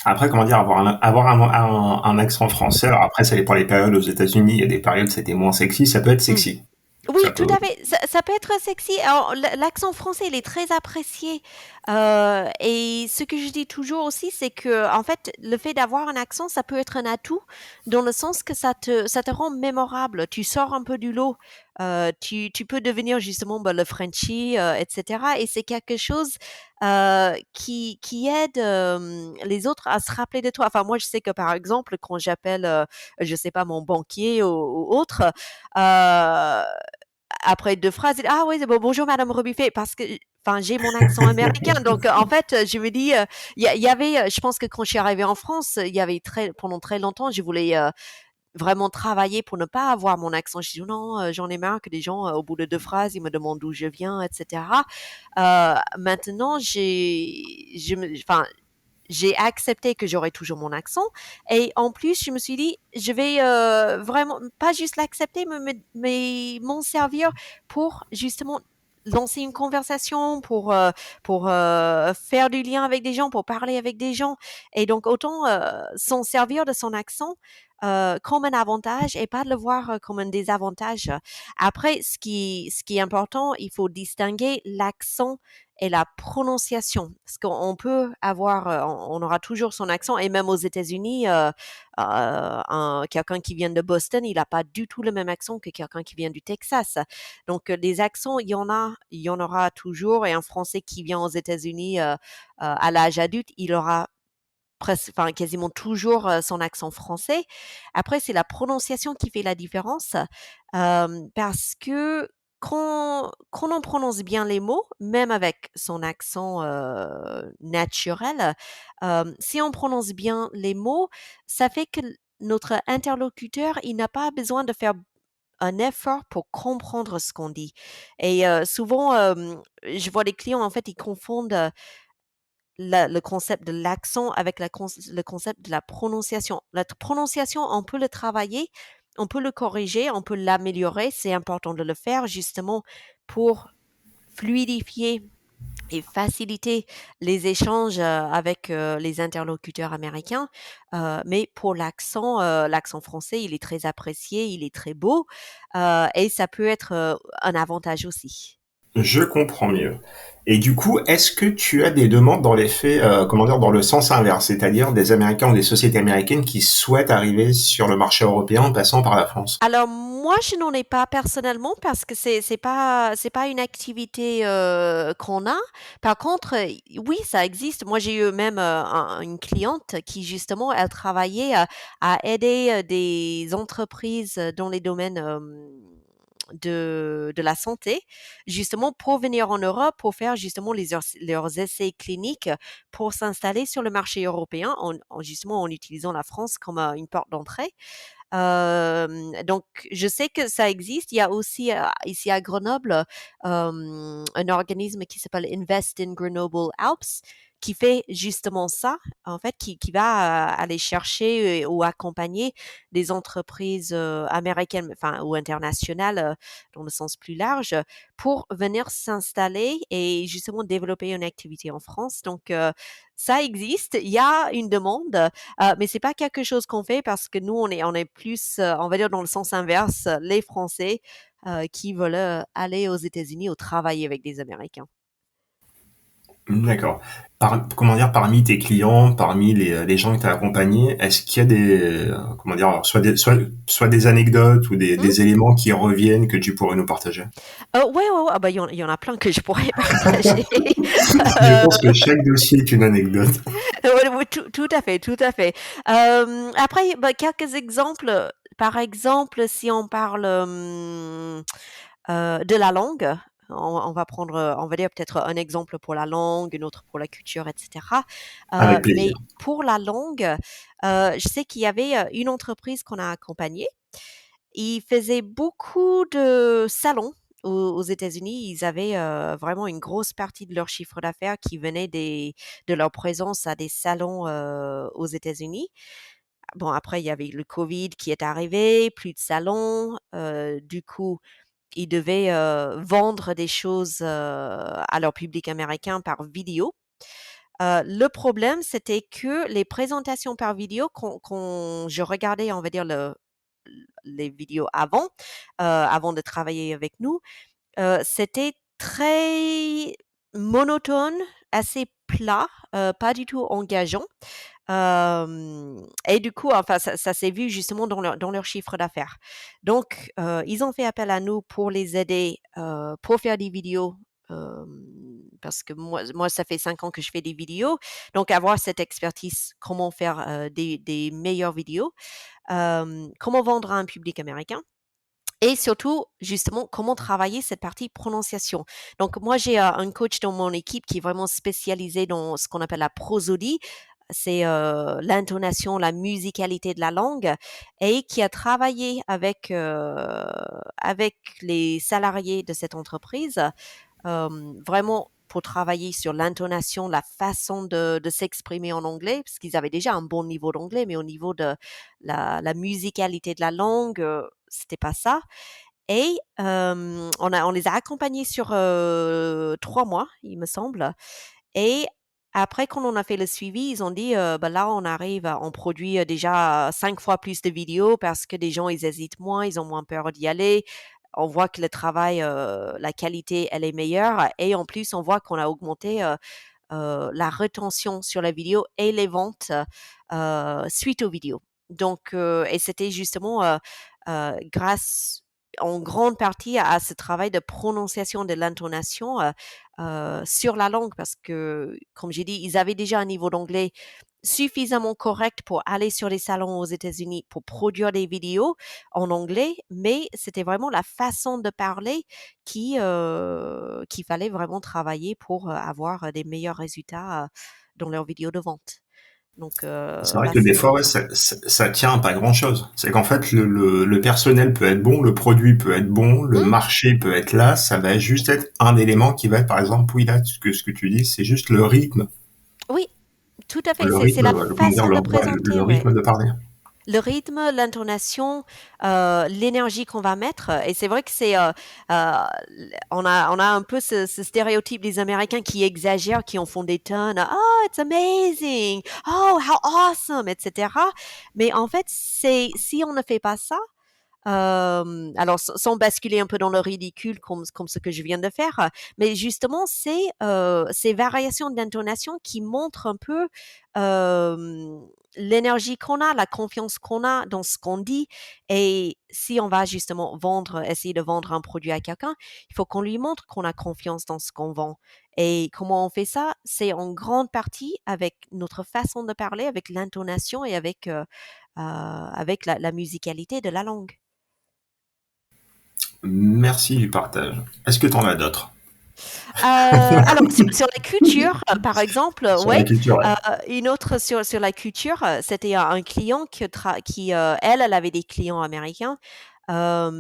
Après, comment dire, avoir un accent français. Alors après, ça dépend des périodes aux États-Unis. Il y a des périodes c'était moins sexy, ça peut être Mm. sexy. Oui, Ça tout peut. à fait. Ça peut être sexy. Alors, l'accent français, il est très apprécié. Et ce que je dis toujours aussi, c'est que, en fait, le fait d'avoir un accent, ça peut être un atout dans le sens que ça te rend mémorable. Tu sors un peu du lot. Tu peux devenir justement bah, le Frenchie, etc. Et c'est quelque chose qui aide les autres à se rappeler de toi. Enfin, moi, je sais que par exemple, quand j'appelle, je sais pas, mon banquier ou autre, euh, après 2 phrases, il dit: «Ah oui, c'est bon, bonjour madame Rebuffet» parce que enfin, j'ai mon accent américain donc en fait, je me dis, il y avait, je pense que quand je suis arrivée en France, il y avait pendant très longtemps, je voulais, vraiment travailler pour ne pas avoir mon accent. Je dis: «Non, j'en ai marre que les gens, au bout de 2 phrases, ils me demandent d'où je viens et cetera». Maintenant, enfin, j'ai accepté que j'aurais toujours mon accent et en plus je me suis dit je vais vraiment pas juste l'accepter mais m'en servir pour justement lancer une conversation pour faire du lien avec des gens pour parler avec des gens et donc autant s'en servir de son accent comme un avantage et pas de le voir comme un désavantage. Après, ce qui est important, il faut distinguer l'accent et la prononciation. Parce qu'on peut avoir, on aura toujours son accent, et même aux États-Unis, quelqu'un qui vient de Boston, il n'a pas du tout le même accent que quelqu'un qui vient du Texas. Donc, les accents, il y en aura toujours, et un Français qui vient aux États-Unis à l'âge adulte, il aura presque, enfin, quasiment toujours son accent français. Après, c'est la prononciation qui fait la différence parce que quand on prononce bien les mots, même avec son accent naturel, si on prononce bien les mots, ça fait que notre interlocuteur, il n'a pas besoin de faire un effort pour comprendre ce qu'on dit. Et souvent, je vois les clients, en fait, ils confondent le concept de l'accent avec le concept de la prononciation. La prononciation, on peut le travailler, on peut le corriger, on peut l'améliorer. C'est important de le faire justement pour fluidifier et faciliter les échanges avec les interlocuteurs américains. Mais pour l'accent français, il est très apprécié, il est très beau et ça peut être un avantage aussi. Je comprends mieux. Et du coup, est-ce que tu as des demandes dans les faits, comment dire, dans le sens inverse, c'est-à-dire des Américains ou des sociétés américaines qui souhaitent arriver sur le marché européen en passant par la France? Alors moi, je n'en ai pas personnellement parce que c'est pas une activité qu'on a. Par contre, oui, ça existe. Moi, j'ai eu même une cliente qui justement, elle travaillait à aider des entreprises dans les domaines de la santé, justement pour venir en Europe, pour faire justement leurs essais cliniques pour s'installer sur le marché européen, justement en utilisant la France comme une porte d'entrée. Donc je sais que ça existe. Il y a aussi, ici à Grenoble, un organisme qui s'appelle Invest in Grenoble Alps, qui fait justement ça, en fait, qui va, aller chercher, ou accompagner des entreprises, américaines, enfin ou internationales, dans le sens plus large, pour venir s'installer et justement développer une activité en France. Donc ça existe, il y a une demande, mais c'est pas quelque chose qu'on fait parce que nous, on est plus, on va dire dans le sens inverse, les Français, qui veulent, aller aux États-Unis ou travailler avec des Américains. D'accord. Comment dire, parmi tes clients, parmi les gens que tu as accompagnés, est-ce qu'il y a des, comment dire, alors, soit des anecdotes ou Mmh. des éléments qui reviennent que tu pourrais nous partager? Ouais, ouais, ouais, ah bah, il y en a plein que je pourrais partager. Je Heu, pense que chaque dossier est une anecdote. ouais, ouais, tout à fait, tout à fait. Après, bah, quelques exemples, par exemple, si on parle, de la langue, on va prendre, on va dire peut-être un exemple pour la langue, une autre pour la culture et cetera. Avec Mais plaisir. pour la langue, je sais qu'il y avait, une entreprise qu'on a accompagnée. Ils faisaient beaucoup de salons aux États-Unis. Ils avaient, vraiment une grosse partie de leur chiffre d'affaires qui venait de leur présence à des salons, aux États-Unis. Bon, après, il y avait le covid qui est arrivé, plus de salons, du coup, ils devaient, vendre des choses, à leur public américain par vidéo. Le problème, c'était que les présentations par vidéo, quand je regardais, on va dire, les vidéos avant de travailler avec nous, c'était très monotone, assez plat, pas du tout engageant. Et du coup, enfin, ça s'est vu justement dans leur chiffre d'affaires. Donc, ils ont fait appel à nous pour les aider pour faire des vidéos. Parce que moi, ça fait 5 ans que je fais des vidéos. Donc, avoir cette expertise, comment faire des meilleures vidéos, comment vendre à un public américain. Et surtout, justement, comment travailler cette partie prononciation. Donc, moi, j'ai un coach dans mon équipe qui est vraiment spécialisé dans ce qu'on appelle la prosodie. C'est l'intonation, la musicalité de la langue et qui a travaillé avec les salariés de cette entreprise vraiment pour travailler sur l'intonation, la façon de s'exprimer en anglais, parce qu'ils avaient déjà un bon niveau d'anglais, mais au niveau de la musicalité de la langue, c'était pas ça. Et on les a accompagnés sur 3 mois, il me semble. Et après, quand on a fait le suivi, ils ont dit, bah là, on produit déjà 5 fois plus de vidéos parce que des gens, ils hésitent moins, ils ont moins peur d'y aller. On voit que le travail, la qualité, elle est meilleure. Et en plus, on voit qu'on a augmenté la rétention sur la vidéo et les ventes suite aux vidéos. Donc, et c'était justement grâce en grande partie à ce travail de prononciation de l'intonation sur la langue parce que, comme j'ai dit, ils avaient déjà un niveau d'anglais suffisamment correct pour aller sur les salons aux États-Unis pour produire des vidéos en anglais, mais c'était vraiment la façon de parler qu'il fallait vraiment travailler pour avoir des meilleurs résultats dans leurs vidéos de vente. Donc, C'est vrai bah, que des c'est fois, ouais, ça. ça tient à pas grand-chose. C'est qu'en fait, le personnel peut être bon, le produit peut être bon, le Mmh, marché peut être là, ça va juste être un élément qui va être, par exemple, oui, là, ce que tu dis, c'est juste oui, tout à fait. C'est la comment dire, façon de présenter, le ouais. rythme de parler. Le rythme, l'intonation, l'énergie qu'on va mettre. Et c'est vrai que on a un peu ce stéréotype des Américains qui exagèrent, qui en font des tonnes. Oh, it's amazing. Oh, how awesome, etc. Mais en fait, si on ne fait pas ça, alors sans basculer un peu dans le ridicule comme ce que je viens de faire, mais justement c'est ces variations d'intonation qui montrent un peu l'énergie qu'on a, la confiance qu'on a dans ce qu'on dit. Et si on va justement essayer de vendre un produit à quelqu'un, il faut qu'on lui montre qu'on a confiance dans ce qu'on vend. Et comment on fait ça? C'est en grande partie avec notre façon de parler, avec l'intonation et avec la musicalité de la langue. Merci du partage. Est-ce que t'en as d'autres? Alors sur la culture, par exemple, Sur la ouais, culture, ouais. une autre sur la culture, c'était un client qui, elle avait des clients américains, à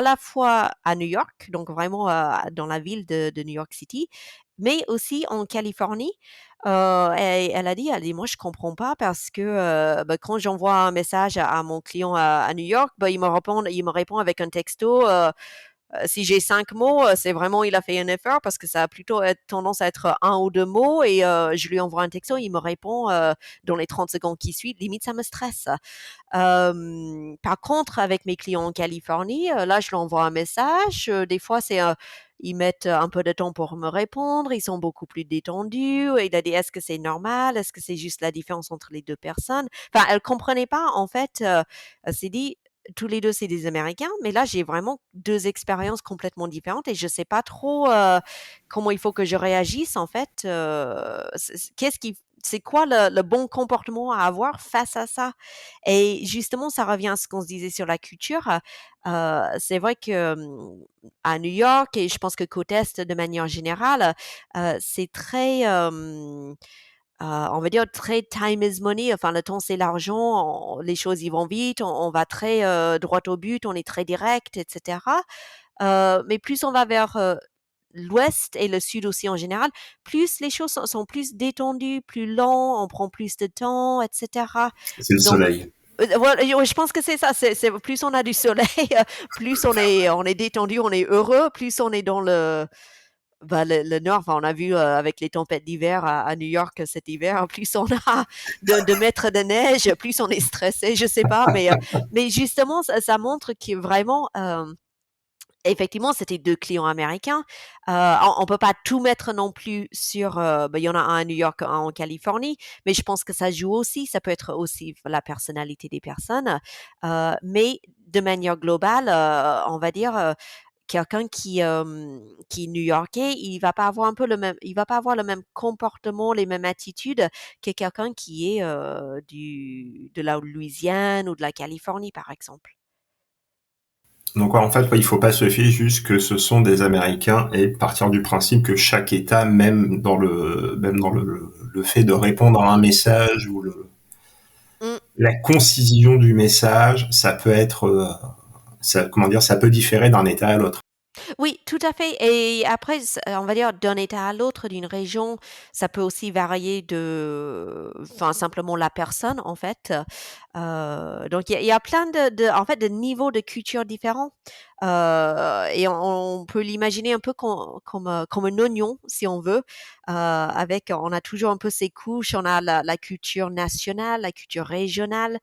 la fois à New York, donc vraiment, dans la ville de New York City, mais aussi en Californie. Et elle dit: «Moi, je comprends pas parce que, bah, quand j'envoie un message à mon client à New York, bah, il me répond avec un texto, si j'ai 5 mots, c'est vraiment il a fait un effort parce que ça a plutôt tendance à être un ou 2 mots et je lui envoie un texto, il me répond dans les 30 secondes qui suivent. Limite, ça me stresse. Par contre, avec mes clients en Californie, là, je leur envoie un message. Des fois, ils mettent un peu de temps pour me répondre. Ils sont beaucoup plus détendus. Et il a dit, est-ce que c'est normal? Est-ce que c'est juste la différence entre les deux personnes? Enfin, elle comprenait pas. En fait, elle s'est dit, tous les deux, c'est des Américains, mais là, j'ai vraiment deux expériences complètement différentes et je sais pas trop comment il faut que je réagisse. En fait, c'est quoi le bon comportement à avoir face à ça? Et justement, ça revient à ce qu'on se disait sur la culture. C'est vrai que à New York et je pense que côte est de manière générale, c'est très on va dire très time is money, enfin le temps c'est l'argent, les choses y vont vite, on va très droit au but, on est très direct, etc. Mais plus on va vers l'ouest et le sud aussi en général, plus les choses sont plus détendues, plus lent, on prend plus de temps, etc. C'est le Donc soleil. voilà, je pense que c'est ça. Plus on a du soleil, plus on est détendu, on est heureux, plus on est dans bah, le nord, enfin, on a vu avec les tempêtes d'hiver à New York cet hiver, plus on a de mètres de neige, plus on est stressé, je sais pas, mais justement, ça montre que vraiment, effectivement, c'était 2 clients américains. On peut pas tout mettre non plus sur, bah, il y en a un à New York, un en Californie, mais je pense que ça joue aussi. Ça peut être aussi la personnalité des personnes. Mais de manière globale, on va dire, quelqu'un qui est new-yorkais, il va pas avoir le même comportement, les mêmes attitudes que quelqu'un qui est, de la Louisiane ou de la Californie, par exemple. Donc ouais, en fait, ouais, il faut pas se fier juste que ce sont des Américains et partir du principe que chaque État, même dans le fait de répondre à un message ou Mmh. la concision du message, ça peut être, comment dire, ça peut différer d'un État à l'autre. Oui, tout à fait et après on va dire d'un état à l'autre, d'une région, ça peut aussi varier enfin simplement la personne en fait. Donc il y a plein en fait de niveaux de culture différents, et on peut l'imaginer un peu comme un oignon si on veut, avec on a toujours un peu ces couches, on a la culture nationale, la culture régionale,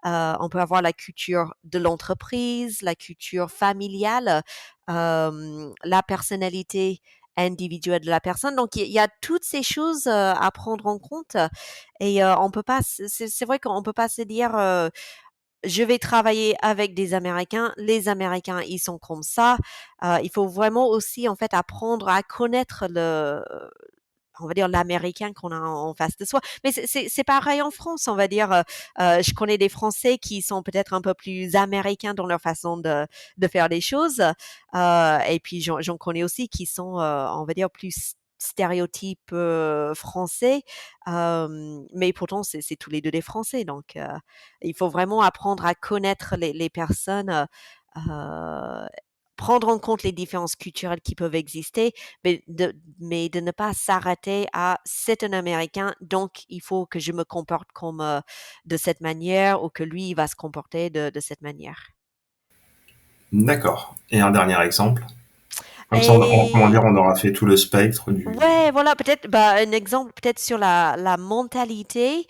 on peut avoir la culture de l'entreprise, la culture familiale, la personnalité individuelle de la personne. Donc, il y a toutes ces choses à prendre en compte et on peut pas, c'est vrai qu'on peut pas se dire, je vais travailler avec des Américains, les Américains, ils sont comme ça. Il faut vraiment aussi, en fait, apprendre à connaître on va dire l'américain qu'on a en face de soi. Mais c'est pareil en France, on va dire. Je connais des Français qui sont peut-être un peu plus américains dans leur façon de faire les choses. Et puis j'en connais aussi qui sont, on va dire, plus stéréotypes français. Mais pourtant, c'est tous les deux des Français. Donc, il faut vraiment apprendre à connaître les personnes. Euh, Prendre en compte les différences culturelles qui peuvent exister, mais de ne pas s'arrêter à c'est un Américain, donc il faut que je me comporte comme de cette manière ou que lui il va se comporter de cette manière. D'accord. Et un dernier exemple. Comme ça, comment Et dire, on aura fait tout le spectre du. ouais, voilà, peut-être, bah, un exemple peut-être sur la mentalité.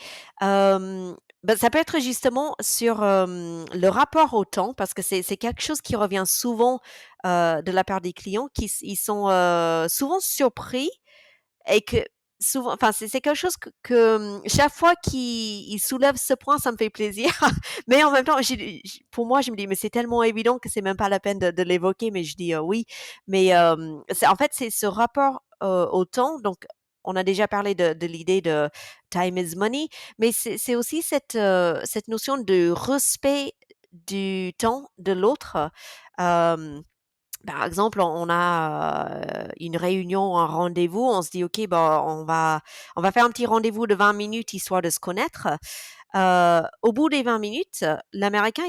Bah, ça peut être justement sur le rapport au temps, parce que c'est quelque chose qui revient souvent de la part des clients, ils sont souvent surpris et que souvent, enfin, c'est quelque chose chaque fois qu'il soulève ce point, ça me fait plaisir. Mais en même temps, pour moi, je me dis, mais c'est tellement évident que c'est même pas la peine de l'évoquer, mais je dis oui. Mais en fait, c'est ce rapport au temps. Donc, on a déjà parlé de l'idée de time is money, mais c'est aussi cette notion de respect du temps de l'autre. Euh, Par exemple, on a, une réunion, un rendez-vous, on se dit: «OK, bah, on va faire un petit rendez-vous de 20 minutes histoire de se connaître». Au bout des 20 minutes, l'américain,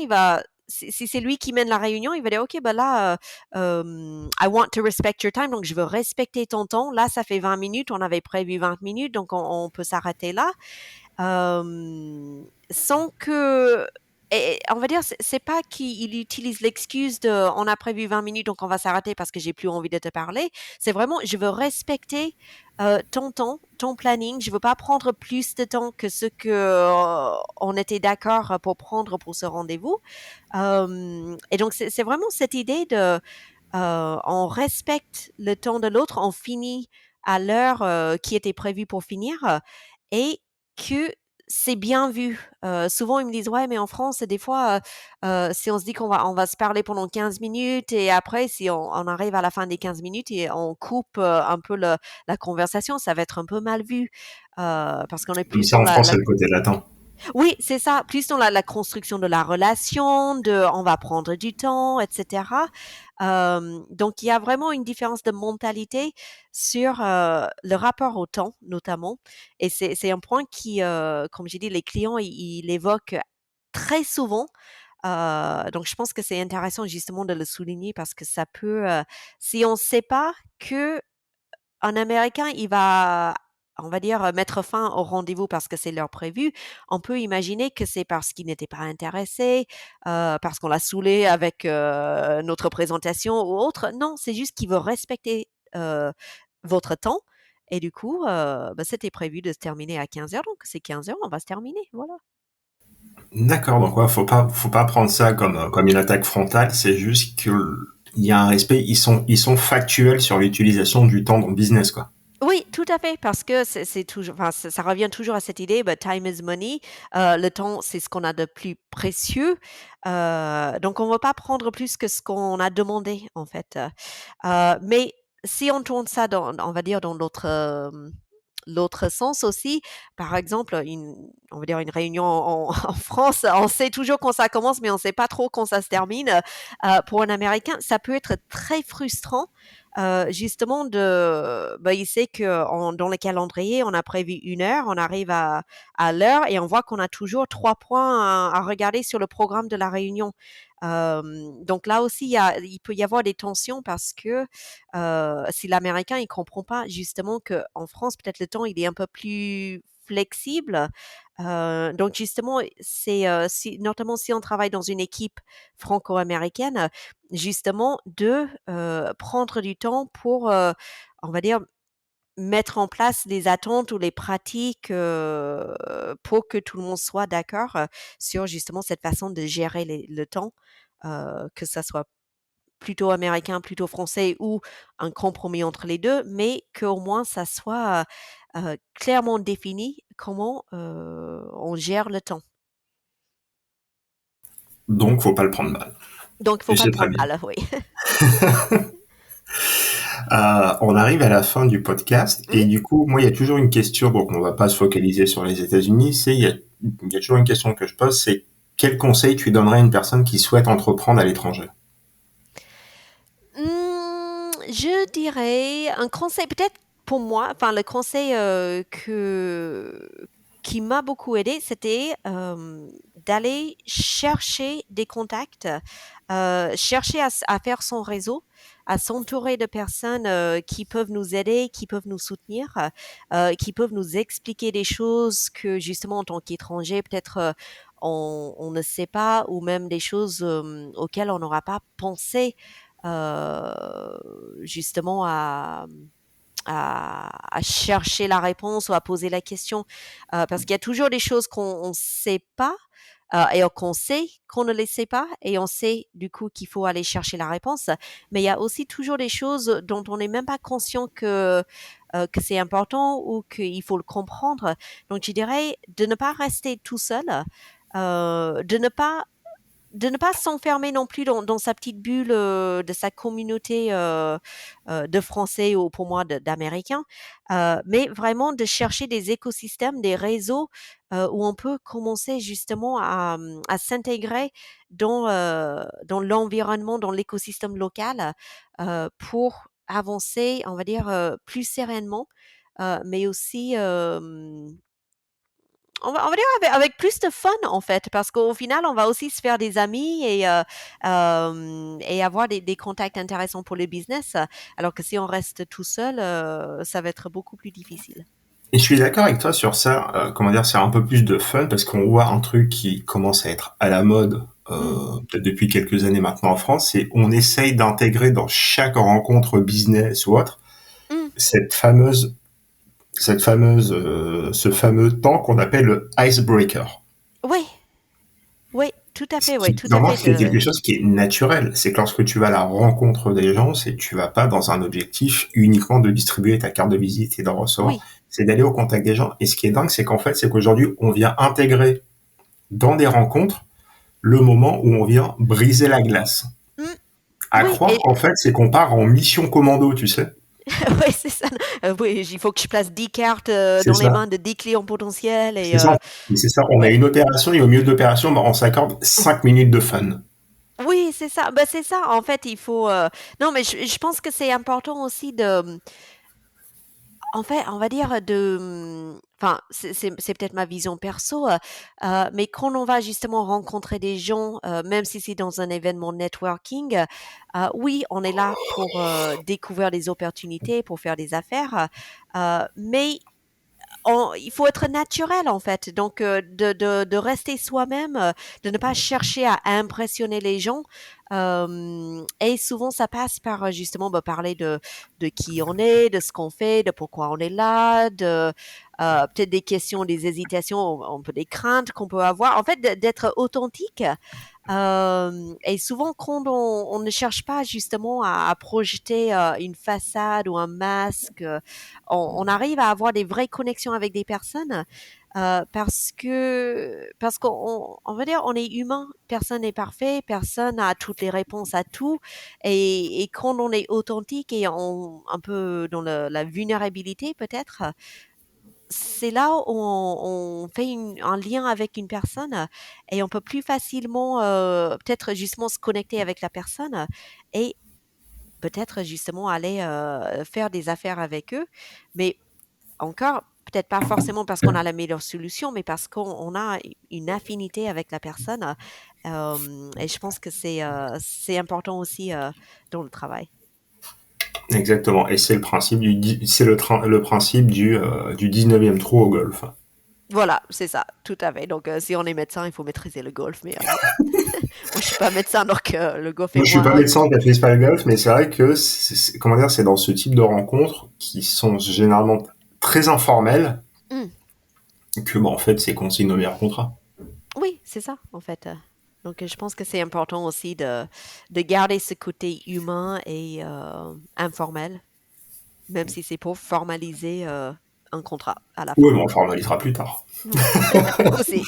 si c'est lui qui mène la réunion, il va dire: «OK, bah, là, I want to respect your time», donc je veux respecter ton temps. Là, ça fait 20 minutes, on avait prévu 20 minutes, donc on peut s'arrêter là. Sans que et on va dire, c'est pas qu'il utilise l'excuse de: «On a prévu 20 minutes, donc on va s'arrêter parce que j'ai plus envie de te parler». C'est vraiment: «Je veux respecter, ton temps, ton planning. Je veux pas prendre plus de temps que ce que, on était d'accord pour prendre pour ce rendez-vous». Et donc c'est vraiment cette idée de, on respecte le temps de l'autre, on finit à l'heure, qui était prévue pour finir, et que c'est bien vu. Souvent ils me disent: «Ouais, mais en France, des fois, si on se dit on va se parler pendant 15 minutes et après si on arrive à la fin des 15 minutes et on coupe, un peu le la conversation, ça va être un peu mal vu». Parce qu'on est Comme plus ça, dans en France, la c'est le côté latin. oui, c'est ça, plus dans la construction de la relation, de on va prendre du temps, et cetera. Donc il y a vraiment une différence de mentalité sur, le rapport au temps, notamment, et c'est un point qui, comme j'ai dit, les clients, ils l'évoquent très souvent. Donc je pense que c'est intéressant justement de le souligner parce que ça peut, si on ne sait pas qu'un Américain, il va, on va dire, mettre fin au rendez-vous parce que c'est l'heure prévue. On peut imaginer que c'est parce qu'il n'était pas intéressé, parce qu'on l'a saoulé avec, notre présentation ou autre. Non, c'est juste qu'il veut respecter, votre temps. Et du coup, c'était prévu de se terminer à 15 heures, donc c'est 15 heures, on va se terminer, voilà. D'accord, donc ouais, faut pas prendre ça comme une attaque frontale, c'est juste que il y a un respect, ils sont factuels sur l'utilisation du temps dans le business, quoi. Oui, tout à fait, parce que c'est toujours, enfin, ça revient toujours à cette idée, bah, time is money. Le temps, c'est ce qu'on a de plus précieux. Donc, on ne va pas prendre plus que ce qu'on a demandé, en fait. Mais si on tourne ça on va dire, dans l'autre sens aussi, par exemple, on va dire une réunion en France, on sait toujours quand ça commence, mais on ne sait pas trop quand ça se termine. Pour un Américain, ça peut être très frustrant, justement il sait que dans le calendrier, on a prévu 1 heure, on arrive à l'heure et on voit qu'on a toujours 3 points à regarder sur le programme de la réunion. Donc là aussi, il peut y avoir des tensions parce que si l'Américain il comprend pas justement que en France peut-être le temps il est un peu plus flexible. Donc justement, notamment si on travaille dans une équipe franco-américaine, justement de prendre du temps pour, on va dire, mettre en place les attentes ou les pratiques pour que tout le monde soit d'accord sur justement cette façon de gérer le temps, que ça soit plutôt américain, plutôt français ou un compromis entre les deux, mais qu'au moins ça soit clairement défini comment on gère le temps. Donc, faut pas le prendre mal. Donc, il faut Et pas le c'est très prendre bien. mal, oui. On arrive à la fin du podcast Hmm. et du coup, moi, il y a toujours une question, donc on va pas se focaliser sur les États-Unis, il y a toujours une question que je pose, c'est quel conseil tu donnerais à une personne qui souhaite entreprendre à l'étranger? Je dirais un conseil, peut-être pour moi, enfin le conseil qui m'a beaucoup aidé, c'était d'aller chercher des contacts, chercher à faire son réseau, à s'entourer de personnes qui peuvent nous aider, qui peuvent nous soutenir, qui peuvent nous expliquer des choses que justement en tant qu'étranger, peut-être on ne sait pas, ou même des choses auxquelles on n'aura pas pensé justement à chercher la réponse ou à poser la question. Parce qu'il y a toujours des choses qu'on ne sait pas et qu'on sait qu'on ne les sait pas et on sait du coup qu'il faut aller chercher la réponse. Mais il y a aussi toujours des choses dont on n'est même pas conscient que c'est important ou qu'il faut le comprendre. Donc, je dirais de ne pas rester tout seul, de ne pas s'enfermer non plus dans sa petite bulle de sa communauté de Français ou pour moi d'Américains, mais vraiment de chercher des écosystèmes, des réseaux où on peut commencer justement à s'intégrer dans l'environnement, dans l'écosystème local pour avancer, on va dire, plus sereinement, mais aussi on va dire avec plus de fun en fait, parce qu'au final, on va aussi se faire des amis et avoir des contacts intéressants pour le business, alors que si on reste tout seul, ça va être beaucoup plus difficile. Et je suis d'accord avec toi sur ça, comment dire, c'est un peu plus de fun parce qu'on voit un truc qui commence à être à la mode Mmh. peut-être depuis quelques années maintenant en France, c'est on essaye d'intégrer dans chaque rencontre business ou autre Mmh. cette fameuse, ce fameux temps qu'on appelle le icebreaker. Oui, oui, tout à Ce fait, oui, qui, tout à normalement, fait c'est de quelque chose qui est naturel. C'est que lorsque tu vas à la rencontre des gens, c'est que tu vas pas dans un objectif uniquement de distribuer ta carte de visite et d'en recevoir. oui, C'est d'aller au contact des gens. Et ce qui est dingue, c'est qu'en fait, c'est qu'aujourd'hui, on vient intégrer dans des rencontres le moment où on vient briser la glace. mmh, À oui croire et qu'en fait, c'est qu'on part en mission commando, tu sais. oui, c'est ça. Oui, il faut que je place 10 cartes C'est dans les ça. mains de 10 clients potentiels et C'est ça. Et c'est ça. On a ouais. une opération et au milieu de l'opération, bah, on s'accorde 5 minutes de fun. Oui, c'est ça. Bah, c'est ça. En fait, il faut. Non, mais je pense que c'est important aussi en fait, on va dire enfin, c'est peut-être ma vision perso, mais quand on va justement rencontrer des gens, même si c'est dans un événement networking, oui, on est là pour découvrir des opportunités, pour faire des affaires, mais il faut être naturel en fait. Donc de rester soi-même, de ne pas chercher à impressionner les gens. Et souvent ça passe par justement parler de qui on est, de ce qu'on fait, de pourquoi on est là, de peut-être des questions, des hésitations, un peu des craintes qu'on peut avoir. En fait, d'être authentique. Et souvent, quand on ne cherche pas justement à projeter une façade ou un masque, on arrive à avoir des vraies connexions avec des personnes parce qu'on on va dire on est humain, personne n'est parfait, personne n'a toutes les réponses à tout, et quand on est authentique et un peu dans la vulnérabilité peut-être, c'est là où on fait un lien avec une personne et on peut plus facilement peut-être justement se connecter avec la personne et peut-être justement aller faire des affaires avec eux. Mais encore, peut-être pas forcément parce qu'on a la meilleure solution, mais parce qu'on a une affinité avec la personne. Et je pense que c'est important aussi dans le travail. Exactement. Et c'est le principe le principe du 19e trou au golf. Voilà, c'est ça, tout à fait. Donc, si on est médecin, il faut maîtriser le golf. Mais bon, moi, je suis pas médecin, donc le golf est Moi, je suis pas moins. médecin, je maîtrise pas le golf, mais c'est vrai que comment dire, c'est dans ce type de rencontres qui sont généralement très informelles Hmm, que, en fait, c'est qu'on signe nos meilleurs contrats. oui, c'est ça, en fait. Donc, je pense que c'est important aussi de garder ce côté humain et informel, même si c'est pour formaliser un contrat à la fin. Oui, mais on le formalisera plus tard. Ouais, aussi.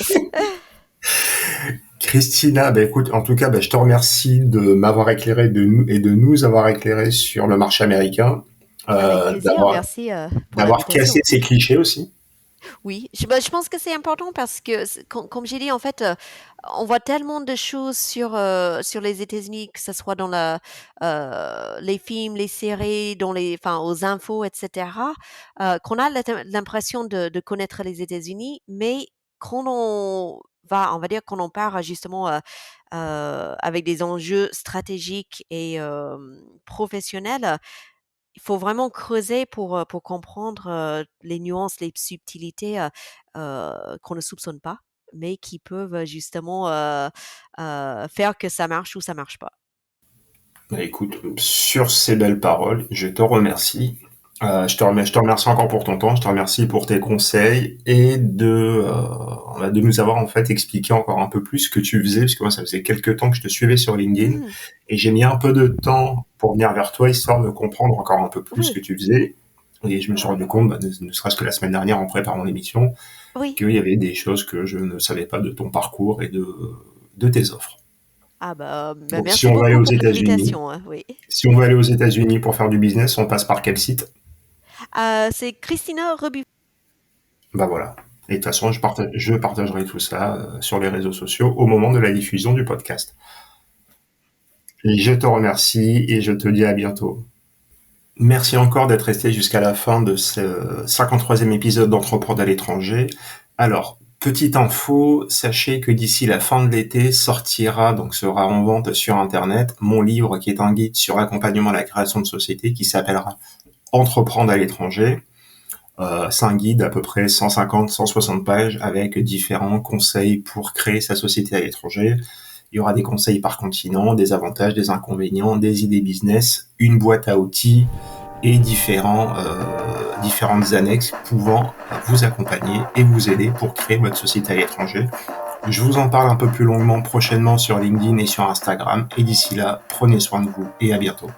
Christina, bah écoute, en tout cas, bah, je te remercie de m'avoir éclairé et de nous avoir éclairé sur le marché américain, Avec plaisir, d'avoir merci pour cassé l'invitation. ces clichés aussi. Oui, je pense que c'est important parce que, comme j'ai dit, en fait, on voit tellement de choses sur les États-Unis, que ce soit dans les films, les séries, enfin, aux infos, etc., qu'on a l'impression de connaître les États-Unis, mais quand on va dire, quand on part justement avec des enjeux stratégiques et professionnels, il faut vraiment creuser pour comprendre, les nuances, les subtilités, qu'on ne soupçonne pas, mais qui peuvent justement, faire que ça marche ou ça marche pas. Bah, écoute, sur ces belles paroles, je te remercie. Je te remercie encore pour ton temps, je te remercie pour tes conseils et de nous avoir en fait expliqué encore un peu plus ce que tu faisais, parce que moi ça faisait quelques temps que je te suivais sur LinkedIn Mmh, et j'ai mis un peu de temps pour venir vers toi histoire de comprendre encore un peu plus ce que oui, tu faisais. Et je me suis rendu compte, ne serait-ce que la semaine dernière en préparant l'émission, oui. qu'il y avait des choses que je ne savais pas de ton parcours et de tes offres. Ah bah, Donc si merci on veut aller beaucoup aux pour États-Unis, l'invitation, hein, oui. si on veut aller aux États-Unis pour faire du business, on passe par quel site? C'est Christina Rebu. Bah voilà. Et de toute façon, je partagerai tout ça sur les réseaux sociaux au moment de la diffusion du podcast. Et je te remercie et je te dis à bientôt. Merci encore d'être resté jusqu'à la fin de ce 53e épisode d'Entrepreneur à l'étranger. Alors, petite info, sachez que d'ici la fin de l'été sortira, donc sera en vente sur Internet, mon livre qui est un guide sur l'accompagnement à la création de société qui s'appellera Entreprendre à l'étranger. C'est un guide à peu près 150-160 pages avec différents conseils pour créer sa société à l'étranger. Il y aura des conseils par continent, des avantages, des inconvénients, des idées business, une boîte à outils et différentes annexes pouvant vous accompagner et vous aider pour créer votre société à l'étranger. Je vous en parle un peu plus longuement prochainement sur LinkedIn et sur Instagram. Et d'ici là, prenez soin de vous et à bientôt.